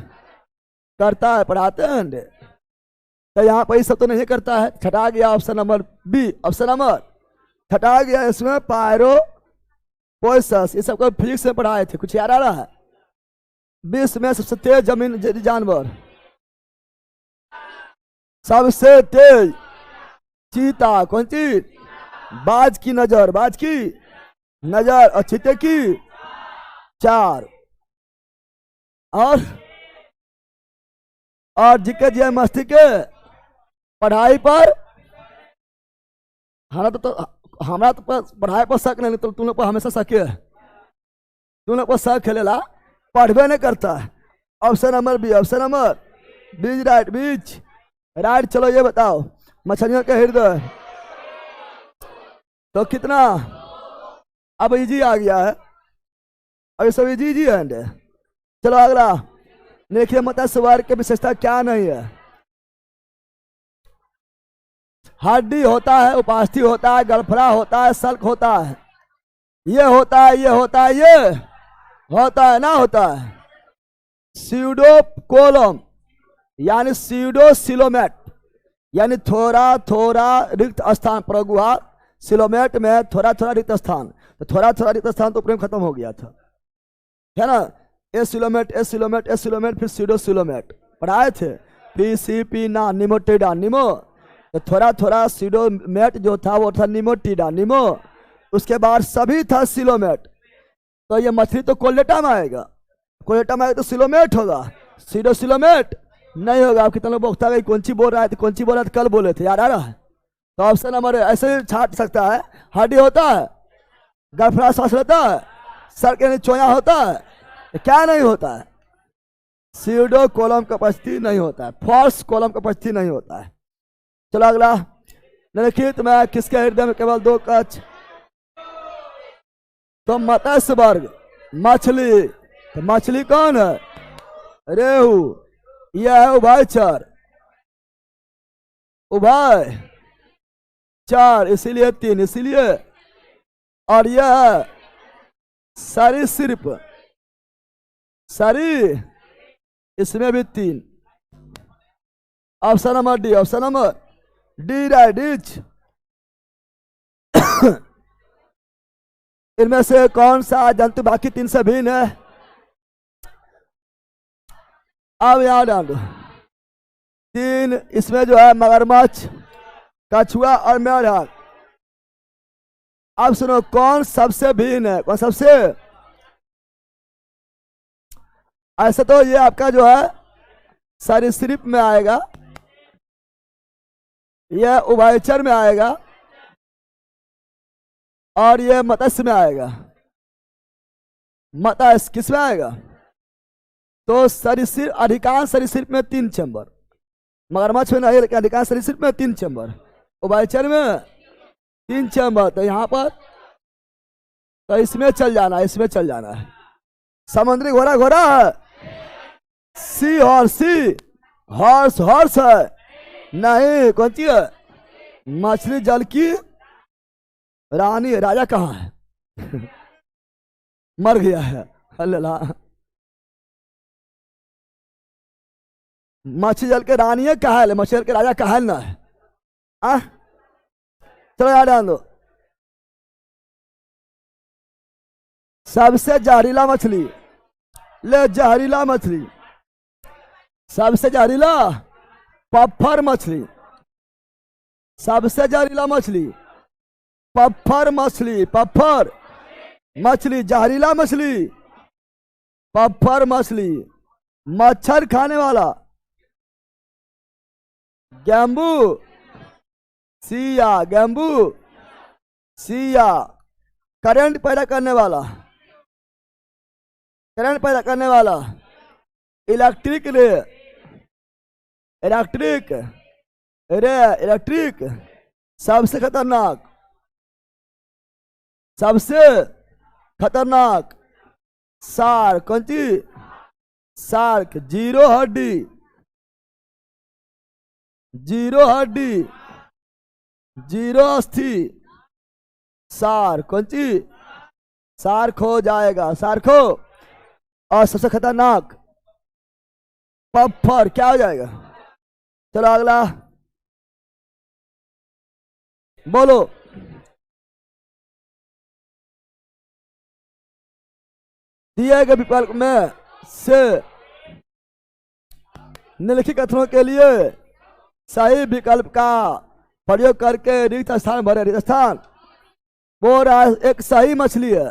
करता है। पढ़ाते हैं अंडे, तो यहाँ पर ये सब तो नहीं करता है। छटा गया option number B. Option number छटा गया इसमें पायरोपोइसस। ये सब को फिजिक्स में पढ़ाए थे, कुछ याद आ रहा है? विश्व में सबसे तेज जमीन जानवर, सबसे तेज चीता। कौन चीज? बाज की नजर, बाज की नजर, और चीते की 4। और जिके जी मस्ती के पढ़ाई पर हमारा तो पढ़ाई पर शक नहीं, तो तुम लोग पर हमेशा शक है। तुम लोग पर शक खेलेला, पढ़वे नहीं करता है। Option number B. Option number B's right, B's right. चलो ये बताओ, मछलियों के हृदय तो कितना? अब इजी आ गया है, अब सब इजी है। चलो अगला, देखिए मत्स्य वर्ग की विशेषता क्या नहीं है? हड्डी होता है, उपास्थि होता है, गलफड़ा होता है, सल्क होता है, ये होता है, ये होता है, ये होता है, ना होता है। स्यूडोकोलम यानी स्यूडोसिलोमेट, यानी थोड़ा थोड़ा रिक्त स्थान प्रगुहा। सिलोमेट में थोड़ा थोड़ा रिक्त स्थान, तो थोड़ा थोड़ा रिक्त स्थान तो प्रेम खत्म हो गया था, है ना। एसिलोमेट, एसिलोमेट, एसिलोमेट, फिर स्यूडोसिलोमेट पढ़ाए थे। पीसीपी ना निमोटिडा, निमो, तो थोड़ा थोड़ा स्यूडोमेट जो था वो था निमोटिडा, निमो। उसके बाद सभी था सिलोमेट। तो ये मछली तो कोलेटा में आएगा, कोलेटा में आएगा तो सिलोमेट होगा, स्यूडोसिलोमेट नहीं होगा। आप कितने लोग बोलता है कौन सी बोल रहा है, कौन सी बोल रहा है, कल बोले थे, याद आ रहा है? तो ऑप्शन नंबर ऐसे ही छाट सकता है। हड्डी होता है, गलफड़ा सांस लेता है, सर के चोया होता है, तो क्या नहीं होता है? स्यूडो कॉलम का उपस्थिति नहीं होता है, फॉल्स कॉलम का उपस्थिति नहीं होता है। चलो अगला, निम्नलिखित में किसके हृदय में केवल 2 कक्ष? तो मत्स्य वर्ग, मछली। तो मछली कौन है? रेहू। यह है उभयचर, उभयचर, इसीलिए 3, इसीलिए। और यह सरीसृप, सरी, इसमें भी 3। Option number D. Option number D right, etch. इनमें से कौन सा जंतु बाकी 3 से भिन्न है? अब यहां डाल दो 3, इसमें जो है मगरमच्छ, कछुआ और मेढक। अब सुनो, कौन सबसे भिन्न है? कौन सबसे? ऐसे तो ये आपका जो है सरीसृप में आएगा, यह उभयचर में आएगा, और यह मत्स्य में आएगा। मत्स्य किस में आएगा? तो सरीसृप, अधिकांश सरीसृप में 3 चैम्बर, मगरमच्छ में नहीं, लेकिन अधिकांश सरीसृप में 3 चैम्बर, उभयचर में 3 चैम्बर। तो यहाँ पर तो इसमें चल जाना है, इसमें चल जाना है। समुद्री घोड़ा, घोड़ा है। Sea horse, sea horse, horse है नहीं। कौन सी है? मछली जल की रानी है। राजा कहाँ है? मर गया है, अल्लाह। मछली जल के रानी है, कहल है, मछली जल के राजा कहल ना है। चलो याद आन दो, सबसे जहरीला मछली, ले जहरीला मछली, सबसे जहरीला पत्थर मछली, सबसे जहरीला मछली पत्थर मछली, पत्थर मछली, जहरीला मछली, पफ्फर मछली, मच्छर खाने वाला, गैम्बू, सिया, गैम्बू, सिया, करंट पैदा करने वाला, करंट पैदा करने वाला, electric ray, electric ray, electric, सबसे खतरनाक, सबसे खतरनाक, शार्क, कौन सी? शार्क, जीरो हड्डी, जीरो हड्डी, जीरो अस्थि, शार्क, कौन सी? शार्क हो जाएगा, शार्क हो। और सबसे खतरनाक पफ्फर, क्या हो जाएगा? चलो अगला बोलो। दिए गए विकल्प में से निम्नलिखित कथनों के लिए सही विकल्प का प्रयोग करके रिक्त स्थान भरे। रिक्त स्थान वो एक सही मछली है,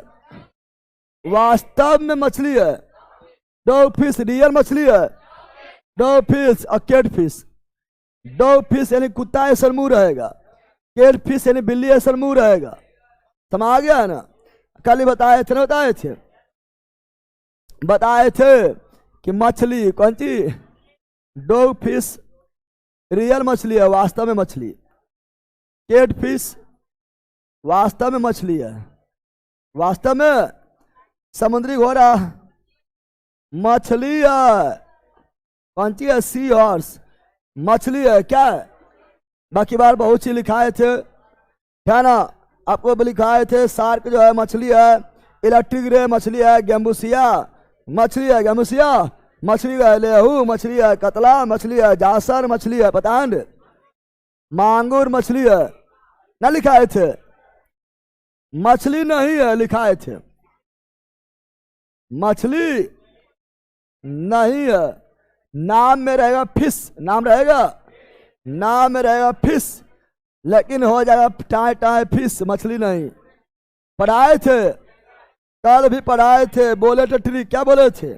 वास्तव में मछली है, डॉग फिश रियल मछली है, डॉग फिश और कैट फिश। डॉग फिश यानी कुत्ता ऐसा मुंह रहेगा, कैट फिश यानी बिल्ली ऐसा मुंह रहेगा। समझ आ गया है ना? कल ही बताए थे ना, बताए थे कि मछली कौन सी? डॉग फिश रियल मछली है, वास्तव में मछली। कैट फिश वास्तव में मछली है, वास्तव में समुद्री घोड़ा मछली है। कौन सी है? सी हॉर्स मछली है। क्या है? बाकी बार बहुत सी लिखाए थे, है ना? आपको भी लिखाए थे शार्क जो है मछली है, इलेक्ट्रिक रे मछली है, गैम्बूसिया मछली है, गैम्बूसिया मछली है, लेहू मछली है, कतला मछली है, जासर मछली है, पतांड मांगुर मछली है। ना लिखाए थे? मछली नहीं है, लिखाए थे मछली नहीं है। नाम में रहेगा फिश, नाम रहेगा, नाम में रहेगा फिश, लेकिन हो जाएगा टाए टाए फिश, मछली नहीं। पढ़ाए थे, कल भी पढ़ाए थे, बोले थे ट्रिक, क्या बोले थे?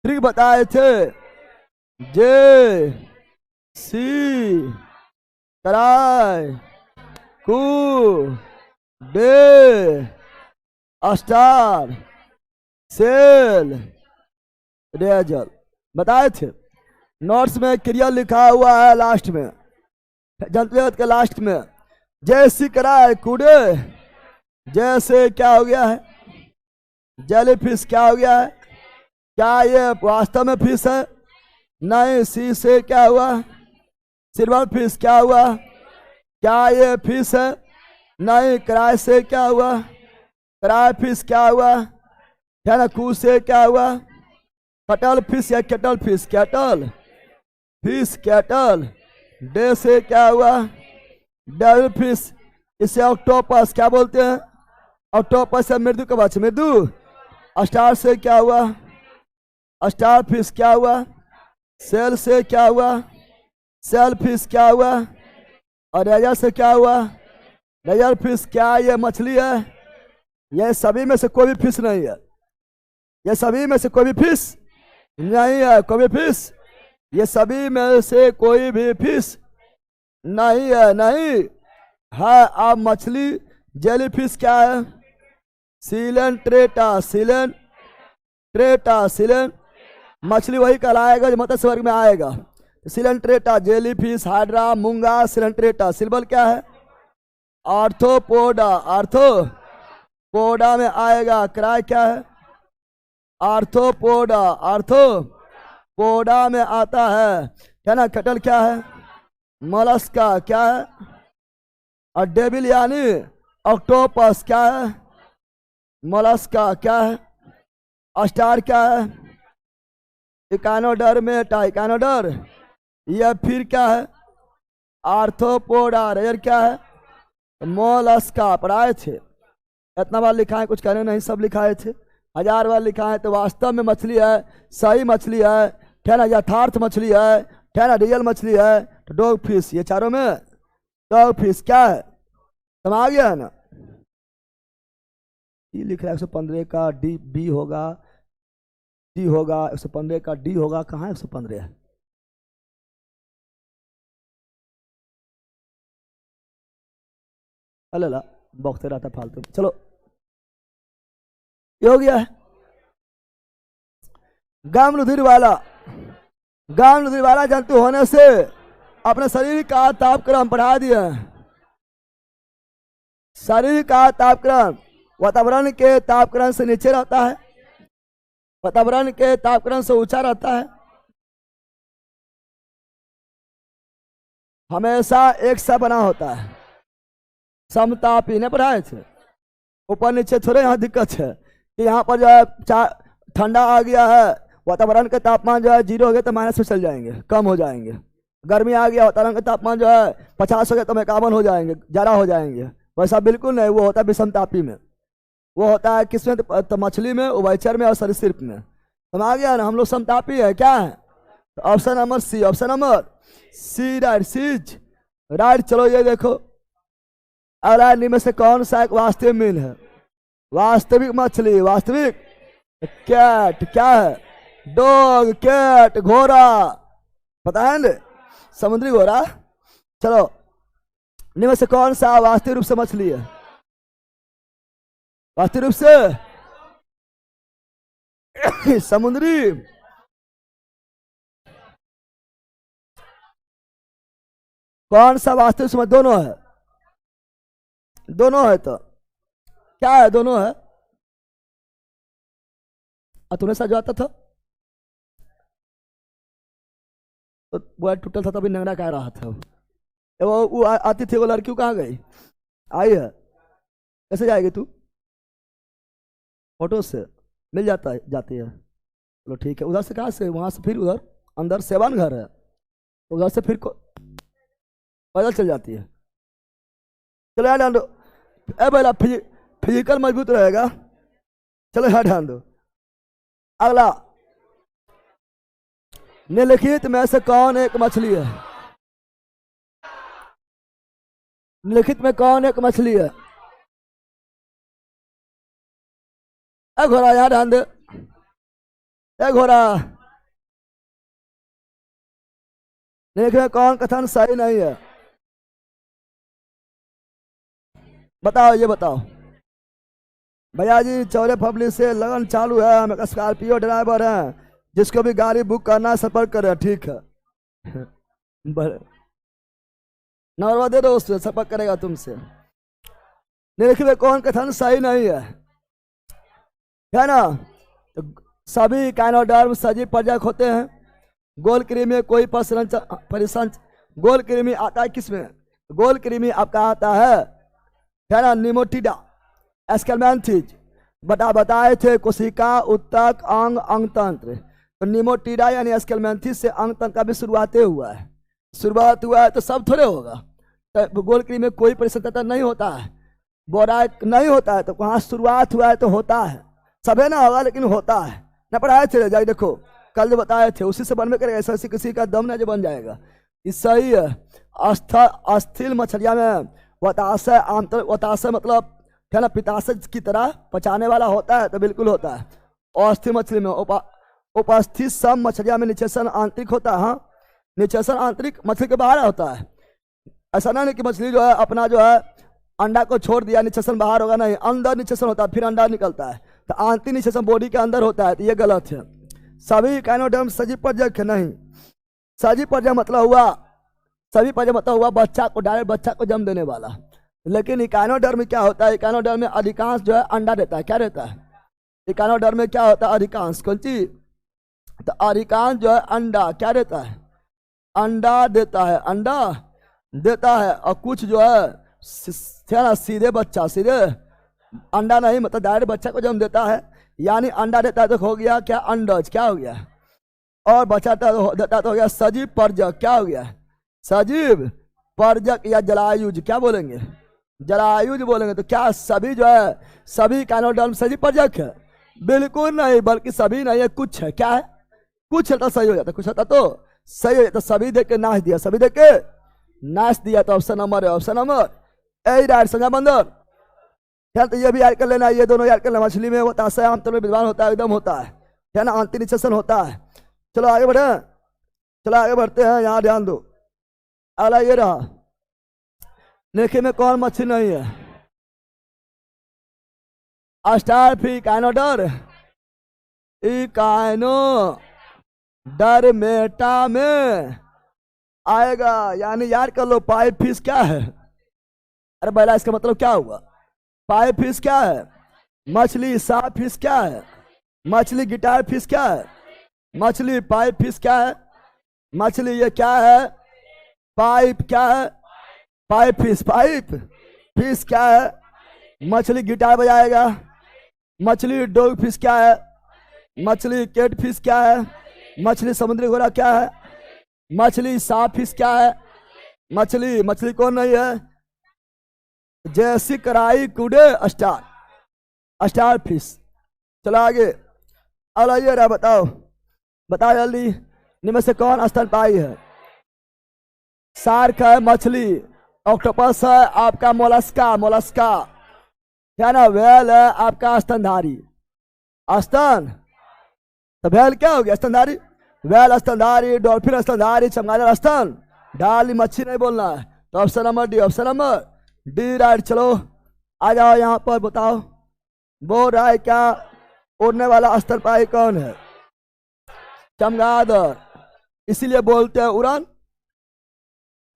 ट्रिक बताए थे, जे सी ट्राई कू डे स्टार सेल रेजल बताए थे। नोट्स में क्रिया लिखा हुआ है लास्ट में, जंतु के लास्ट में, जैसी कराए कूड़े, जैसे क्या हो गया है? जेली फिश क्या हो गया है? क्या ये वास्तव में फिश है? नहीं। सी से क्या हुआ? सिल्वर फिश क्या हुआ? क्या ये फिश है? नहीं। क्राई से क्या हुआ? क्राई फिश क्या हुआ? है ना? कू से क्या हुआ? कटल फिश या cattle fish? Cattle fish, cattle. Day से क्या हुआ? Devil fish. इसे ऑक्टोपस क्या बोलते हैं? ऑक्टोपस है मृदु का बच्चा, मृदु। स्टार से क्या हुआ? स्टार फिश क्या हुआ? सेल से क्या हुआ? सेल फिश क्या हुआ? और रेजर से क्या हुआ? Razor fish. क्या ये मछली है? ये सभी में से कोई भी फिश नहीं है, ये सभी में से कोई भी फिश नहीं है, कोई भी फिश, ये सभी में से कोई भी फिश नहीं है, नहीं है। अब मछली जेली फिश क्या है? सीलन ट्रेटा, सीलन ट्रेटा, सीलन मछली वही कहलाएगा जो मत्स्य वर्ग में आएगा। सीलन ट्रेटा, जेली फिश, हाइड्रा, मूंगा, सीलन ट्रेटा। सिल्बल क्या है? आर्थोपोडा, आर्थोपोडा में आएगा। क्राई क्या है? आर्थोपोडा, आर्थोपोडा में आता है ना? कटल क्या है? मोलस्का क्या है? और डेविल यानी ऑक्टोपस क्या है? मोलस्का क्या है? स्टार क्या है? इकानोडर में टाइकानोडर। यह फिर क्या है? आर्थोपोडा। रेयर क्या है? मोलस्का। पढ़ाए थे, इतना बार लिखा है, कुछ कहने नहीं, सब लिखाए थे, 1000 बार लिखा है। तो वास्तव में मछली है, सही मछली है, ठहरा यथार्थ मछली है, ठहरा रियल मछली है। तो डॉग फिश, ये चारों में डॉग फिश क्या है? समझ आ गया है ना? डी लिख रहा है 115 का डी बी होगा, डी होगा 115 का डी होगा, कहाँ 115 है? अल्लाह बौखते रहता फालतू। चलो ये हो गया है। गाम रुधिर वाला, गाम रुधिर वाला जंतु होने से अपने शरीर का तापक्रम बढ़ा दिया। शरीर का तापक्रम वातावरण के तापक्रम से नीचे रहता है, वातावरण के तापक्रम से ऊंचा रहता है, हमेशा एक सा बना होता है। समतापी ने पढ़ाए थे, ऊपर नीचे थोड़े यहाँ दिक्कत है कि यहाँ पर जो है ठंडा आ गया है, वातावरण के तापमान जो है 0 हो गया तो माइनस में चल जाएंगे, कम हो जाएंगे। गर्मी आ गया, वातावरण का तापमान जो है 50 हो गया तो 51 हो जाएंगे, ज़्यादा हो जाएंगे। वैसा बिल्कुल नहीं, वो होता है विषमतापी में। वो होता है किसमें? तो मछली में, उभयचर में और सरीसृप में। समझ आ गया ना? हम लोग समतापी है क्या है? तो option number C, option number C right, C's right. चलो ये देखो, अगला इनमें से कौन सा एक वास्तविक मीन है? वास्तविक मछली, वास्तविक कैट क्या है? डॉग, कैट, घोड़ा, पता है ना? समुद्री घोड़ा। चलो इनमें से कौन सा वास्तविक रूप से मछली है? वास्तविक रूप से समुद्री, कौन सा वास्तविक रूप? दोनों है, दोनों है। तो क्या है? दोनों है। और तुम्हें साथ जो आता था तो वो टूटल था, तभी नंगरा कह रहा था। वो आती थी, वो लड़की कहाँ गई? आई है, कैसे जाएगी तू? ऑटो से मिल जाता है, जाती है। चलो ठीक है। उधर से कहाँ से? वहां से फिर उधर अंदर सेवन घर है, उधर से फिर पैदल चल जाती है। चलो यार ध्यान दो, ए बेला फिजिकल मजबूत रहेगा। चलो यार ध्यान दो। अगला, निम्नलिखित में से कौन एक मछली है? निम्नलिखित में कौन एक मछली है? ए घोड़ा, यहाँ ध्यान दे। ए घोड़ा, निम्नलिखित में कौन कथन सही नहीं है? बताओ, ये बताओ भैया जी। 14 फरवरी से लगन चालू है, हम एक स्कॉर्पियो ड्राइवर हैं, जिसको भी गाड़ी बुक करना है संपर्क करें, ठीक है? नंबर दे दो, उससे संपर्क करेगा तुमसे। निम्नलिखित में कौन कथन सही नहीं है ना? तो सभी काइनोडर्म सजीव पर्यक होते हैं। गोल कृमि कोई परिसंच, गोल कृमि आता है किसमें? गोल कृमि आपका आता है ना? निमोटिडा, एस्केलमेंथिज, बताए थे कोशिका, उत्तक, अंग, अंगतंत्र। तो निमोटिडा यानी एस्केलमेंथिज से अंगतंत्र का भी शुरुआत हुआ है। शुरुआत हुआ है तो सब थोड़े होगा। तो गोल कृमि में कोई परिसंचता नहीं होता है, बोरा नहीं होता है। तो वहां शुरुआत हुआ है तो होता है, सबे ना होगा लेकिन होता है। ना पढ़ाए थे जाए, देखो कल जो बताए थे उसी से बनवे करेगा, ऐसा किसी का दम ना जो बन जाएगा। ये सही है। अस्थिल मछलिया में वताशय, आंतर वताशय मतलब है ना, पिताशय की तरह पचाने वाला होता है, तो बिल्कुल होता है। और अस्थिल मछली में उपस्थित सब मछलिया में निचेसन आंतरिक होता है। हाँ, निचेसन आंतरिक मछली के बाहर होता है। ऐसा नहीं कि मछली जो है अपना जो है अंडा को छोड़ दिया, निचेसन बाहर होगा, नहीं, अंदर निचेसन होता है, फिर अंडा निकलता है। तो आंतरिक निचेसन बॉडी के अंदर होता है, तो ये गलत है। सभी काइनोडर्म सजीव पर्यक है, नहीं। सजीव पर्यक मतलब हुआ, सभी पर्यक मतलब हुआ बच्चा को, डायरेक्ट बच्चा को जन्म देने वाला। लेकिन इकाइनोडर्म में क्या होता है? इकाइनोडर्म में अधिकांश जो है अंडा देता है। क्या देता है? इकाइनोडर्म में क्या होता है? अधिकांश। कौन चीज? तो अधिकांश जो है अंडा क्या देता है? अंडा देता है, अंडा देता है। और कुछ जो है सीधे बच्चा, सीधे अंडा नहीं, मतलब डायरेक्ट बच्चा को जन्म देता है, यानी अंडा देता है तो हो गया क्या? अंडज। क्या हो गया? और बच्चा देता तो हो गया सजीव पर्यक। क्या हो गया? सजीव पर्यक या जलायुज। क्या बोलेंगे? जलायुज बोलेंगे। तो क्या सभी जो है, सभी काइनोडर्म सजीव पर्यक है? बिल्कुल नहीं, बल्कि सभी नहीं है, कुछ है। क्या है? कुछ है तो सही हो जाता, कुछ होता तो सही हो जाता। सभी देख के नाश दिया, सभी देख के नाश दिया, तो ऑप्शन नंबर है, option number A right. Sanjay बंदर यार तो ये भी याद कर लेना, ये दोनों याद कर लेना। मछली में होता है, आमतौर में विद्वान होता है, एकदम होता है ना, अंतिनिचन होता है। चलो आगे बढ़े, चलो आगे बढ़ते हैं। यहाँ ध्यान दो, अगला ये रहा, नेके में कौन मछली नहीं है? स्टार फिश काइनोडर, इकाइनोडर मेटा में आएगा। यानी याद कर लो, पाइप फिश क्या है? अरे बैला, इसका मतलब क्या हुआ? पाइप फिश क्या है? मछली। साफ फिश क्या है? मछली। गिटार फिश क्या है? मछली। पाइप फिश क्या है? मछली। ये क्या है? पाइप। क्या है? Pipe fish. पाइप फिश क्या है? मछली गिटार बजाएगा। मछली। डॉग फिश क्या है? मछली। कैट फिश क्या है? मछली। समुद्री घोड़ा क्या है? मछली। सांप फिश क्या है? मछली। मछली कौन नहीं है? जैसी कराई कूदे स्टार, स्टार फिश। चलो आगे, अब आइए रहा, बताओ बताओ जल्दी, इनमें से कौन स्तनपायी है? शार्क है, मछली। ऑक्टोपस है आपका, मोलस्का, मोलस्का क्या ना। व्हेल है आपका स्तनधारी, स्तन। तो व्हेल क्या हो गया? स्तनधारी। व्हेल स्तनधारी, डॉल्फिन स्तनधारी, चमगादड़ स्तन डाली। मच्छी नहीं बोलना है। तो option number D, option number D right. चलो आ जाओ यहाँ पर, बताओ बोल रहा है क्या? उड़ने वाला स्तनपायी कौन है? चमगादड़, इसीलिए बोलते हैं उड़न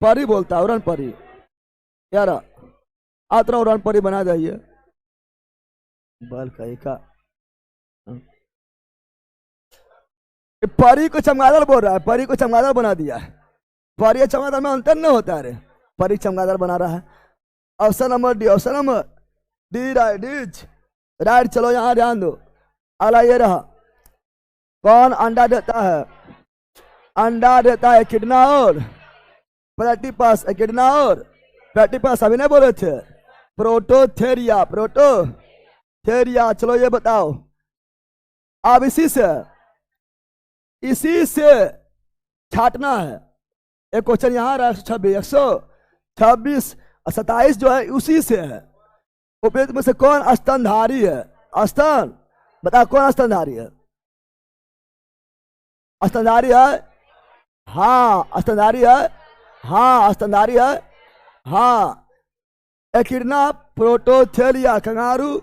परी, बोलता है उड़न परी। यार आतरा उड़न परी बना जाइए, बल कहीं का। परी को चमगादड़ बोल रहा है, परी को चमगादड़ बना दिया है। परी चमगादड़ में अंतर नहीं होता है, परी चमगादड़ बना रहा है। Option number D, option number D right is right. चलो यहाँ ध्यान दो, अगला ये रहा, कौन अंडा देता है? अंडा देता है किडना और प्लेटिपस। किडना और प्लेटिपस अभी नहीं बोले थे? Prototheria, Prototheria. चलो ये बताओ, अब इसी से छाटना है। एक क्वेश्चन यहाँ रहा, 126 27 जो है उसी से है। उपयुक्त में से कौन स्तनधारी है? स्तन, बताओ कौन स्तनधारी है? स्तनधारी है, हाँ स्तनधारी है, हाँ स्तनधारी है, हाँ। एकिडना, प्रोटोथेरिया, कंगारू,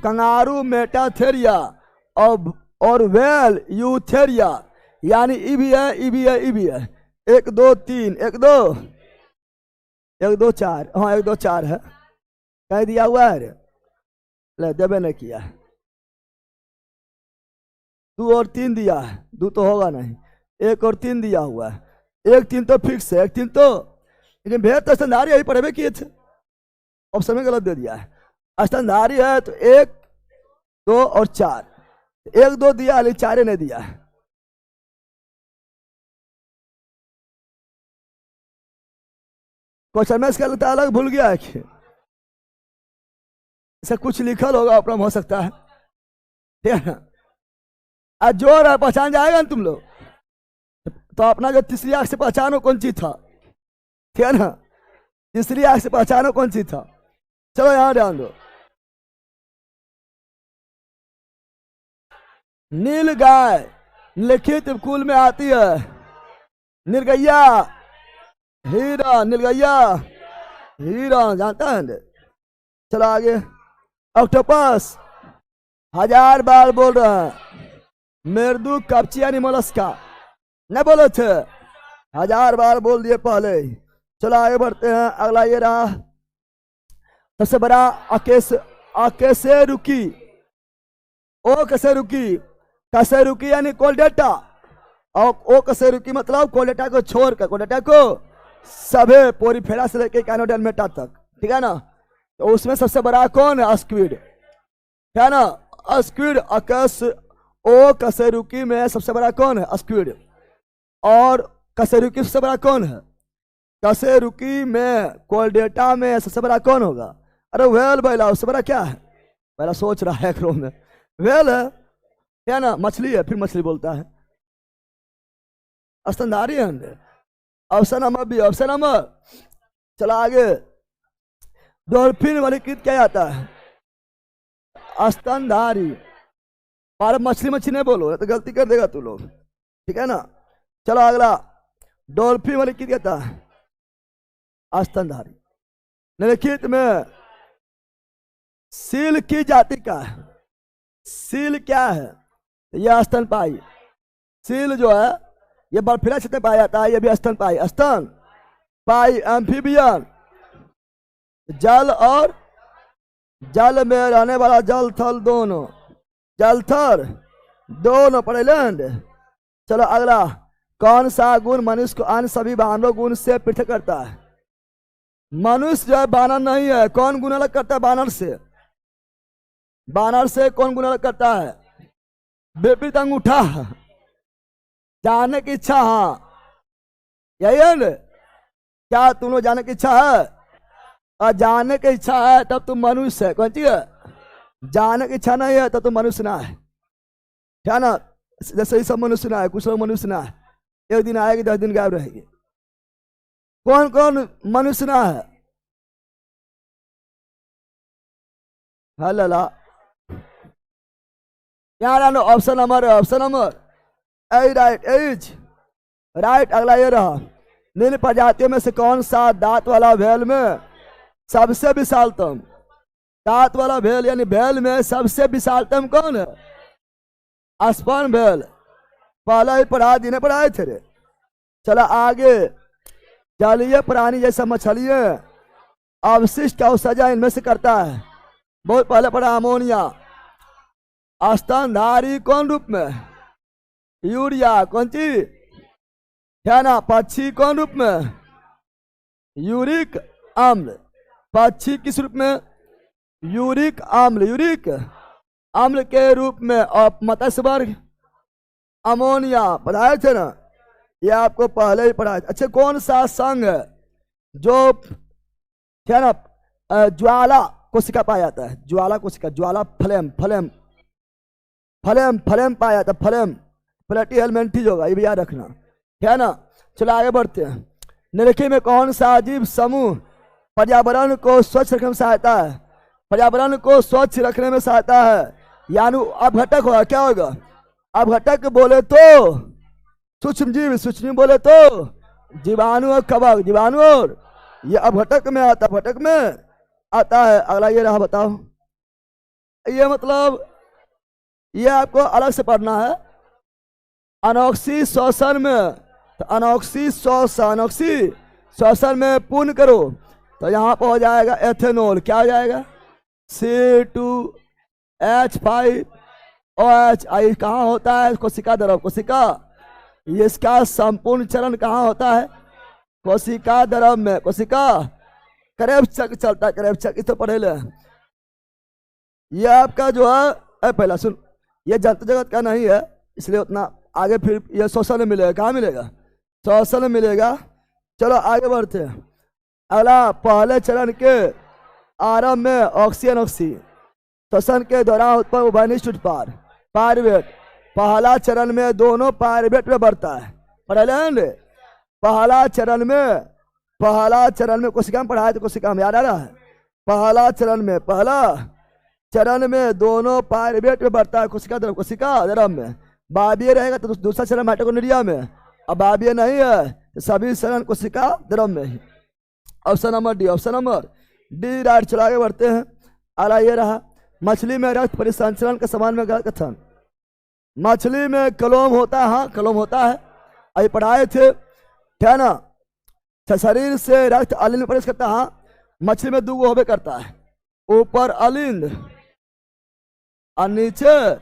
कंगारू मेटाथेरिया, और वेल यूथेरिया। यानी ई भी है, ई भी है, ई भी है। 1 2 3, 1 2 4, हाँ 1 2 4 है, कह दिया हुआ है। ले देवे नहीं किया, 2 और 3 दिया है, 2 तो होगा नहीं, 1 और 3 दिया हुआ है। 1 3 तो फिक्स है, 1 3 तो, लेकिन भेद तो स्तनधारी यही पढ़े किए थे, ऑप्शन में गलत दे दिया है। स्तनधारी है तो 1 2 और 4, 1 2 दिया लेकिन 4 नहीं दिया है। क्वेश्चन में इसका लगता है अलग भूल गया है कि इसे कुछ लिखल होगा, प्रॉब्लम हो सकता है, ठीक है ना। आज जोर है, पहचान जाएगा ना तुम लोग। तो अपना जो तीसरी आंख से पहचानो कौन चीज था, ठीक है ना, तीसरी आंख से पहचानो कौन चीज था। चलो यहां ध्यान दो, नील गाय लिखित कुल में आती है। नीलगैया, हीरा, नीलगैया हीरा, जानता है। चलो आगे, ऑक्टोपस 1000 बार बोल रहा है। मेरुदू कपचिया मोलस्का नहीं बोले थे, 1000 बार बोल दिए पहले। चलो आगे बढ़ते हैं, अगला ये रहा, सबसे बड़ा अकेसेरुकी। ओ कसेरुकी यानी कोलडेटा, और ओ कसेरुकी मतलब कोलडेटा को छोड़कर, कोलडेटा को सभे पोरीफेरा से लेकर कैनोडल मेटा तक, ठीक है ना। तो उसमें सबसे बड़ा कौन है? स्क्विड, है ना, स्क्विड। ओ कसेरुकी में सबसे बड़ा कौन है? स्क्विड। और कसेरुकी सबसे बड़ा कौन है? कसेरुकी में, कोलडेटा में सबसे बड़ा कौन होगा? अरे वेल बैला, उससे बड़ा क्या है? पहला सोच रहा है क्रोम में, वेल है ना, मछली है, फिर मछली बोलता है, स्तनधारी है। Option number B, option number. चला आगे, डॉल्फिन वर्गीकृत किया जाता है स्तनधारी। और मछली मछली नहीं बोलो तो गलती कर देगा तू लोग, ठीक है ना। चलो अगला, डॉल्फिन वर्गीकृत किया जाता है स्तनधारी। निम्नलिखित में सील की जाति का है। सील क्या है? यह स्तनपायी। सील जो है ये बर्फीला क्षेत्र में पाया जाता है, यह भी स्तनपायी। स्तनपायी एम्फीबियन, जल और जल में रहने वाला, जल थल दोनों, जलथर दोनों पढ़ेलैंड। चलो अगला, कौन सा गुण मनुष्य को अन्य सभी बानरों गुण से पृथक करता है? मनुष्य जो है बानर नहीं है। कौन गुण अलग करता है बानर से? बानर से कौन गुण अलग करता है? विपरीत अंगूठा, जानने की इच्छा। हाँ यही है न? क्या तुम लोग जानने की इच्छा है? और जानने की इच्छा है तब तुम मनुष्य है। कौन चीज है? जानने की इच्छा नहीं है तो तुम मनुष्य ना है, क्या ना। जैसे ही सब मनुष्य ना है, कुछ लोग मनुष्य ना है, एक दिन आएगी 10 दिन गायब रहेगी। कौन कौन मनुष्य ना है? हल्ला यहाँ option number A right A's right. अगला ये रहा, निम्न प्रजातियों में से कौन सा दांत वाला भेल में सबसे विशालतम? दांत वाला भेल यानी भेल में सबसे विशालतम कौन है? स्पर्म भेल। पहले ही पढ़ा दिने पढ़ाए थे रे। चला आगे, जलीय प्राणी जैसा मछलियां अवशिष्ट औषधि इनमें से करता है। बहुत पहले पढ़ा अमोनिया। स्तनधारी कौन रूप में? यूरिया। कौन चीज है ना? पक्षी कौन रूप में? यूरिक अम्ल। पक्षी किस रूप में? यूरिक अम्ल, यूरिक अम्ल के रूप में। और मत्स्य वर्ग अमोनिया पढ़ाए थे ना, ये आपको पहले ही पढ़ाए थे। अच्छा, कौन सा संघ है जो क्या ना ज्वाला कोशिका पाया जाता है? ज्वाला कोशिका, ज्वाला फ्लेम, फ्लेम फ्लेम फ्लेम पाया जाता है। फ्लेम प्लेटी हेलमेंटीज होगा, ये भी याद रखना, है ना। चलो आगे बढ़ते हैं। निम्नलिखित में कौन सा जीव समूह पर्यावरण को स्वच्छ रखने में सहायता है? पर्यावरण को स्वच्छ रखने में सहायता है, यानी अपघटक होगा। क्या होगा? अपघटक बोले तो सूक्ष्म जीव, सूक्ष्म बोले तो जीवाणु और कवक, जीवाणु और ये अपघटक में आता, अपघटक में आता है। अगला ये रहा, बताओ। ये मतलब ये आपको अलग से पढ़ना है। अनोक्सी श्वसन में, तो अनोक्सी श्वसन, अनोक्सी श्वसन में पूर्ण करो तो यहाँ पर हो जाएगा एथेनॉल। क्या हो जाएगा? C2H5OH। आई कहाँ होता है? कोशिका द्रव, कोशिका। इसका संपूर्ण चरण कहाँ होता है? कोशिका द्रव में, कोशिका करेबचक चलता है, करेबचक। इसे पढ़े ले। ये आपका जो है, पहला सुन, ये जंतु जगत का नहीं है इसलिए उतना आगे फिर ये श्वसन में मिलेगा। कहाँ मिलेगा? श्वसन में मिलेगा। चलो आगे बढ़ते हैं। अगला, पहले चरण के आरंभ में ऑक्सीजन ऑक्सीजन श्वसन के दौरान उत्पन्न उभयनिष्ठ उत्पाद पायरुवेट पहला चरण में दोनों पायरुवेट में बढ़ता है। पढ़े पहला चरण में कोशिका में पढ़ाया तो कोशिका में याद आ रहा है। पहला चरण में दोनों पायरुवेट में बढ़ता है, कोशिका द्रव में। बाबीय रहेगा तो दूसरा चरण माइटोकॉन्ड्रिया में, अब बाबीय नहीं है तो सभी चरण कोशिका द्रव में ही। Option number D right. चला आगे बढ़ते हैं। अगला ये रहा, मछली में रक्त परिसंचरण के समान में गलत कथन। मछली में कलोम होता है। हाँ कलोम होता है, अभी पढ़ाए थे, क्या ना। शरीर से रक्त अलिंद में प्रवेश करता है। हाँ मछली में 2 होबे करता है, ऊपर अलिंद और नीचे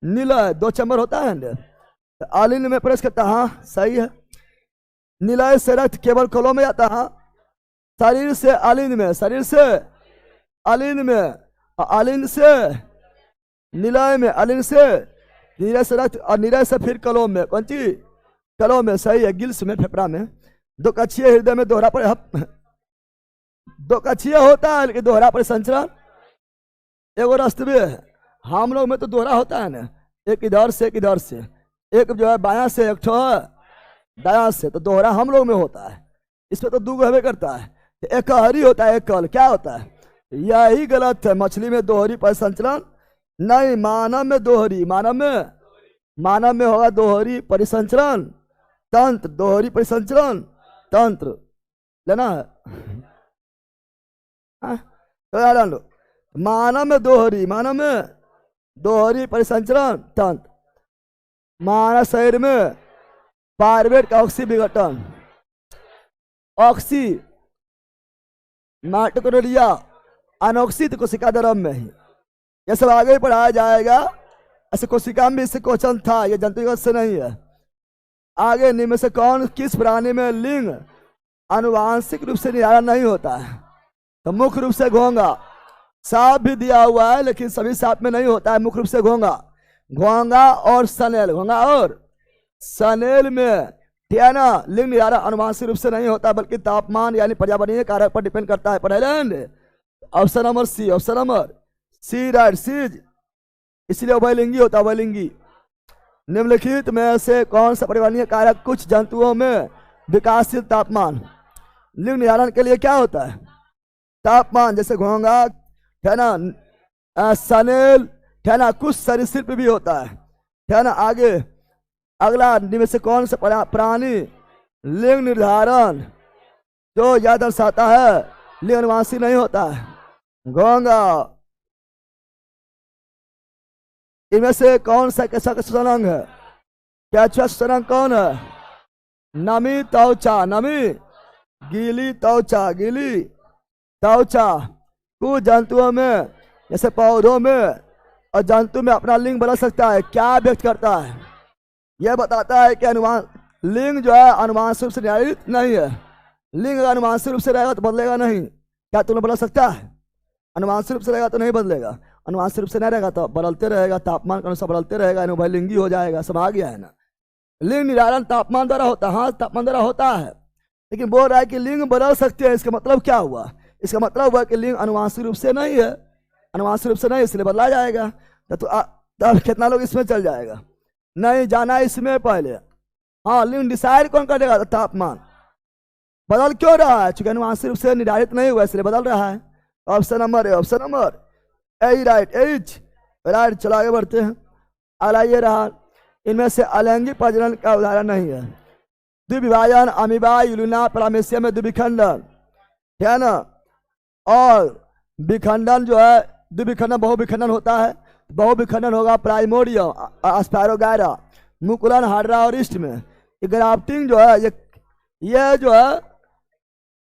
नीलय, 2 चैम्बर होता है। अलिंद में प्रवेश करता है। हाँ सही है। नीलय से रक्त केवल कलोम में जाता है। हाँ शरीर से अलिंद में, शरीर से अलिंद में, अलिंद से नीलय में, अलिंद से नीलय से रक्त और नीलय से फिर कलोम में। कौन सी? कलोम में, सही है। गिल्स में, फेफड़ा में। 2 कक्षीय हृदय में दोहरा पर 2 कक्षीय होता है लेकिन दोहरा परिसंचरण एगो राष्ट्रीय है। हम लोग में तो दोहरा होता है ना, एक इधर से एक इधर से, एक जो है बायां से, एक ठो दायां से, तो दोहरा हम लोग में होता है। इसमें तो 2 होबे करता है। तो एकहरी होता है, एकल क्या होता है? यही गलत है। मछली में दोहरी परिसंचरण नहीं, मानव में दोहरी, मानव में होगा दोहरी परिसंचरण तंत्र, दोहरी परिसंचरण तंत्र लेना है। तो याद लो, मानव में दोहरी परिसंचरण तंत्र, मानव शरीर में पायरुवेट का ऑक्सी विघटन, ऑक्सी माइटोकॉन्ड्रिया अनोक्सित कोशिका द्रव्य में ही, ये सब आगे पढ़ाया जाएगा। ऐसे कोशिका में इससे क्वेश्चन था, ये जंतुगत से नहीं है। आगे निम्न में से कौन किस प्राणी में लिंग आनुवांशिक रूप से निर्धारण नहीं होता है? तो मुख्य रूप से घोंगा, सांप भी दिया हुआ है लेकिन सभी सांप में नहीं होता है। मुख्य रूप से घोंगा और सनेल, घोंगा और सनेल में ना लिंग निर्धारण आनुवांशिक रूप से नहीं होता, बल्कि तापमान यानी पर्यावरणीय कारक पर डिपेंड करता है। पढ़े option number C, option number C right, C's, इसलिए उभयलिंगी होता है, उभयलिंगी। निम्नलिखित में से कौन सा पर्यावरणीय कारक कुछ जंतुओं में विकासशील तापमान लिंग निर्धारण के लिए क्या होता है? तापमान, जैसे घोंगा है ना, सनेल है ना, कुछ सरीसृप भी होता है ना। आगे अगला निम्न में से कौन सा प्राणी लिंग निर्धारण जो यह दर्शाता है लिंग आनुवांशिक नहीं होता है? घोंगा। इनमें से कौन सा कैसा श्वसनांग है? क्या श्वसनांग कौन है? नमी त्वचा, नमी, गीली त्वचा, गीली त्वचा। कुछ जंतुओं में जैसे पौधों में और जंतु में अपना लिंग बदल सकता है। क्या व्यक्त करता है? यह बताता है कि लिंग जो है आनुवांशिक रूप से निर्धारित नहीं है। लिंग आनुवांशिक रूप से रहेगा तो बदलेगा नहीं। क्या तुमने बदल सकता है? आनुवांशिक रूप से रहेगा तो नहीं बदलेगा, आनुवांशिक रूप से नहीं रहेगा तो बदलते रहेगा, तापमान के अनुसार बदलते रहेगा, उभयलिंगी हो जाएगा। सब आ गया है ना। लिंग निर्धारण तापमान द्वारा होता है, हाँ तापमान द्वारा होता है, लेकिन बोल रहा है कि लिंग बदल सकते हैं। इसका मतलब क्या हुआ? इसका मतलब हुआ कि लिंग आनुवांशिक रूप से नहीं है, आनुवांशिक रूप से नहीं, इसलिए बदला जाएगा। तो कितना लोग इसमें चल जाएगा? नहीं जाना इसमें पहले। हाँ, लिंग डिसाइड कौन करेगा? तापमान। बदल क्यों रहा है? चूंकि आनुवांशिक रूप से निर्धारित नहीं हुआ इसलिए बदल रहा है। Option number A, option number A right, H right. चलो आगे बढ़ते हैं। अगला ये रहा, इनमें से अलैंगिक प्रजनन का उदाहरण नहीं है। द्विविभाजन, अमीबा, यूलिना, पैरामीशियम में द्विविखंडन है ना, और विखंडन जो है द्विविखंडन बहुविखंडन होता है। बहुविखंडन होगा प्राइमोडियम, एस्पैरोगायरा, मुकुलन, हाड्रा और ईस्ट में। ग्राफ्टिंग जो है ये जो है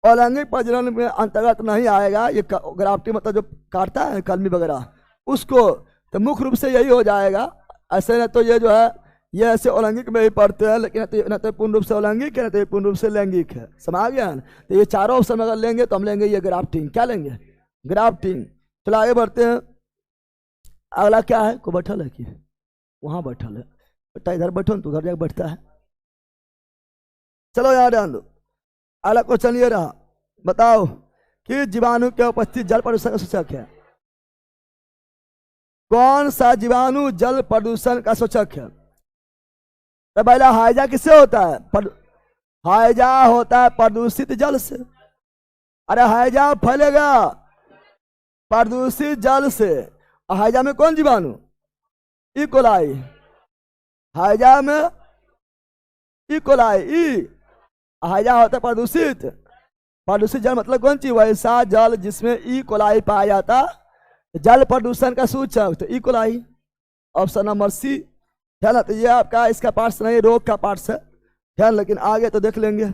अलैंगिक प्रजनन में अंतर्गत नहीं आएगा। ये ग्राफ्टिंग मतलब जो काटता है कलमी वगैरह उसको, तो मुख्य रूप से यही हो जाएगा। ऐसे न तो ये जो है ये ऐसे अलैंगिक में ही पढ़ते हैं, लेकिन न तो पूर्ण रूप से अलैंगिक है, न तो पूर्ण रूप से लैंगिक है। समझ गया है? तो ये चारों ऑप्शन अगर लेंगे तो हम लेंगे ये ग्राफ्टिंग। क्या लेंगे? ग्राफ्टिंग। चलो आगे बढ़ते हैं। अगला क्या है? को बैठल है कि वहां बैठल है? बेटा इधर बैठो तो उधर जाकर बैठता है। चलो यहाँ ध्यान दो। अगला क्वेश्चन ये रहा, बताओ कि जीवाणु के उपस्थित जल प्रदूषण का सूचक है। कौन सा जीवाणु जल प्रदूषण का सूचक है? तो पहला हाइजा किससे होता है? हाइजा होता है प्रदूषित जल से। अरे हाइजा फैलेगा प्रदूषित जल से। हाइजा में कौन जीवाणु? इकोलाई। हाइजा में इकोलाई। हाइजा होता है प्रदूषित, प्रदूषित जल मतलब कौन चीज? वैसा जल जिसमें इकोलाई पाया जाता, जल प्रदूषण का सूचक तो इकोलाई। ऑप्शन नंबर सी है ना। तो ये आपका इसका पार्ट्स नहीं, रोग का पार्ट्स है, लेकिन आगे तो देख लेंगे।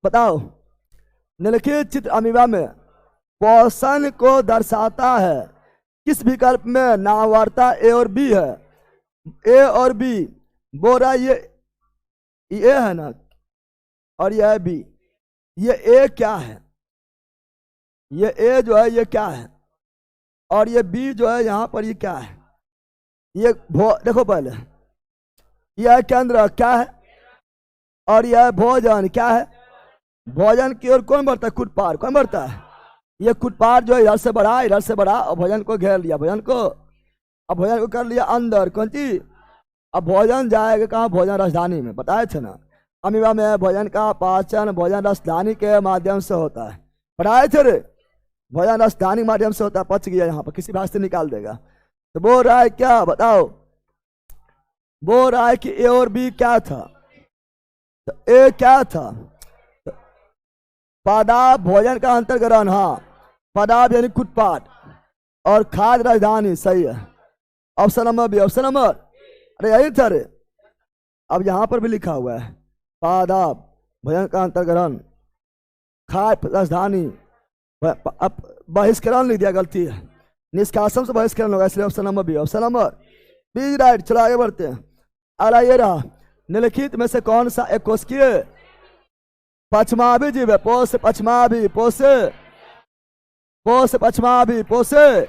बताओ, निम्नलिखित चित्र अमीबा में पोषण को दर्शाता है किस विकल्प में? नामवारता ए और बी है। ए और बी बोल रहा ये है ना, और यह है बी। ये ए क्या है? ये ए जो है ये क्या है? और ये बी जो है यहाँ पर ये क्या है? ये देखो पहले, यह केंद्र क्या है और यह भोजन क्या है? भोजन की ओर कौन बढ़ता है? कुटपार। कौन बढ़ता है? ये कुटपार जो है इधर से बढ़ा और भोजन को घेर लिया, भोजन को, अब भोजन को कर लिया अंदर। कौन चीज? अब भोजन जाएगा कहाँ? भोजन राजधानी में। बताए थे ना, अमीबा में भोजन का पाचन भोजन राजधानी के माध्यम से होता है। पढ़ाए थे रे। भोजन राजधानी माध्यम से होता है, पच गया यहाँ पर, किसी भाषा से निकाल देगा। तो बोल रहा है क्या बताओ, बोल रहा है कि ए और बी क्या था। तो ए क्या था, तो पादाब भोजन का अंतर्ग्रहण, हाँ पादाब यानी कुटपाट, और खाद राजधानी, सही है। Option number B, option number, अरे यही था रे। अब यहां पर भी लिखा हुआ है पादाब भोजन का अंतर्ग्रहण, खाद राजधानी, अब बहिष्करण लिख दिया, गलती है, निष्कासन से बहिष्करण होगा, इसलिए option number B, option number B right. चलो आगे बढ़ते हैं। अगला ये रहा, निम्नलिखित में से कौन सा एक कोशिकीय पछमावी जीव है। पोष पछमावी, पोषे पोष पछमावी, पोषे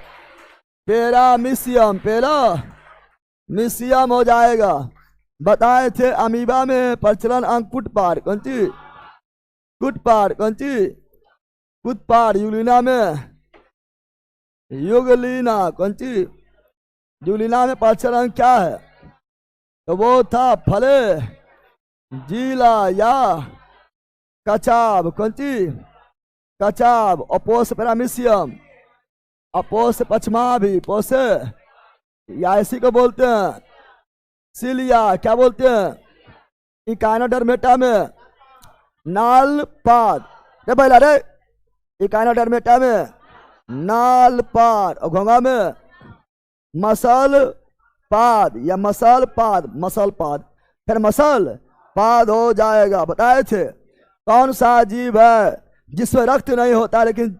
पेरामीशियम, पेरामीशियम हो जाएगा। बताए थे अमीबा में प्रचलन अंग कुटपार, कौन सी कुटपार, कौन सी कुटपार। यूलिना में युगलीना, कौन सी यूलिना में प्रचलन क्या है, तो वो था फले जीला या कचाब, कौन सी कचाब। अपोस पेरामीशियम, अपोस पछमावी, पोसे या इसी को बोलते हैं सिलिया, क्या बोलते हैं इकाइनोडर्मेटा में नाल पाद, रे पहला रे इकाइनोडर्मेटा में नाल पाद, और घोंगा में मसल पाद या मसल पाद, मसल पाद, फिर मसल पाद हो जाएगा। बताए थे कौन सा जीव है जिसमें रक्त नहीं होता लेकिन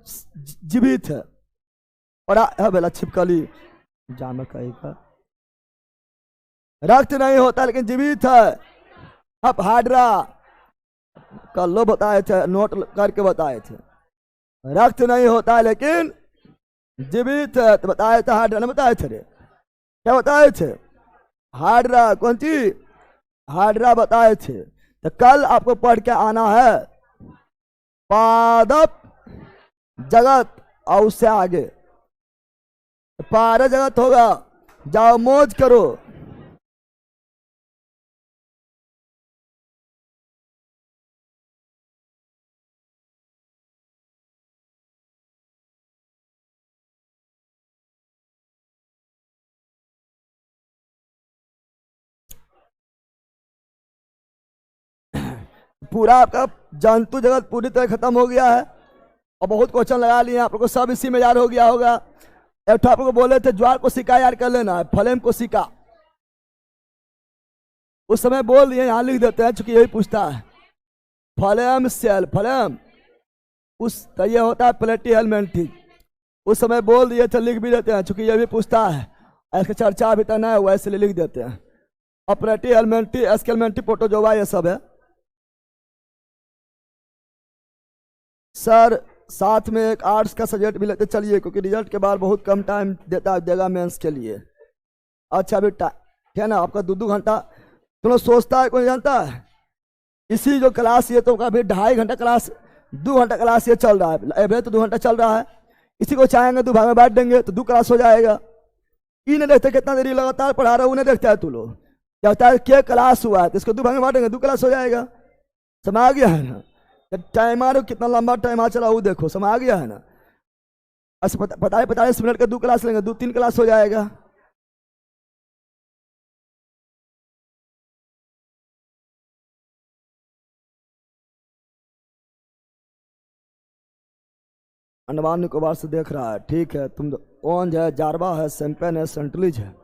जीवित है, और बेला छिपकली जाम का रक्त नहीं होता लेकिन जीवित है। अब हाइड्रा कल लो बताए थे, नोट करके बताए थे, रक्त नहीं होता लेकिन जीवित है, तो बताए थे हाइड्रा, नहीं बताए थे रे, क्या बताए थे हाइड्रा, कौन सी हाइड्रा बताए थे। तो कल आपको पढ़ के आना है पादप जगत, और उससे आगे पारा जगत होगा, जाओ मौज करो। पूरा आपका जंतु जगत पूरी तरह खत्म हो गया है, और बहुत क्वेश्चन लगा लिए आप लोग को, सब इसी में याद हो गया होगा। एक आप लोग को बोले थे ज्वार कोशिका याद कर लेना है, फलेम कोशिका, उस समय बोल दिए, यहाँ लिख देते हैं चूंकि यही पूछता है। फलेम सेल, फलेम उस तो ये होता है प्लेटी हेलमेंटी, उस समय बोल दिए थे, लिख भी देते हैं चूंकि ये भी पूछता है, इसका चर्चा अभी तक नहीं हुआ इसलिए लिख देते हैं। अपरेटी हेलमेंटी, एस्केलमेंटी, पोटोजोवा, ये सब है। सर साथ में एक आर्ट्स का सब्जेक्ट भी लेते चलिए, क्योंकि रिजल्ट के बाद बहुत कम टाइम देगा मेंस के लिए। अच्छा बेटा है ना, आपका 2-2 घंटा तुम लोग सोचता है, कोई जानता है इसी जो क्लास ये तो कभी 2.5 घंटा क्लास, 2 घंटा क्लास ये चल रहा है, एवरेज तो 2 घंटा चल रहा है, इसी को चाहेंगे 2 भाग में बांट देंगे तो 2 क्लास हो जाएगा। इन्हें देखते कितना देरी लगातार पढ़ा रहा है, उन्हें देखता है तू लोग, क्या होता है क्या क्लास हुआ है, तो इसको 2 भाग में बांटेंगे, 2 क्लास हो जाएगा। समझ आ गया है ना, टाइम आ रहा कितना लंबा टाइम आ चला वो देखो, समझ आ गया है ना। अच्छा 45 मिनट का 2 क्लास लेंगे, 2-3 क्लास हो जाएगा। अंडमान निकोबार से देख रहा है, ठीक है। तुम ओंज है, जारवा है, सैंपेन है, सेंटलिज है।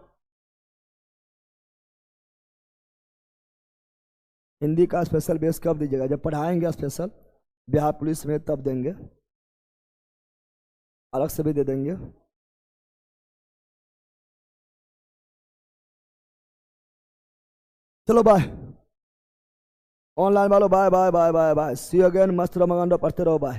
हिंदी का स्पेशल बेस कब दीजिएगा, जब पढ़ाएंगे स्पेशल बिहार पुलिस में तब देंगे, अलग से भी दे देंगे। चलो बाय ऑनलाइन वालों, bye bye bye bye bye, see you again, मस्त रहो, मगन रहो, पढ़ते रहो, बाय।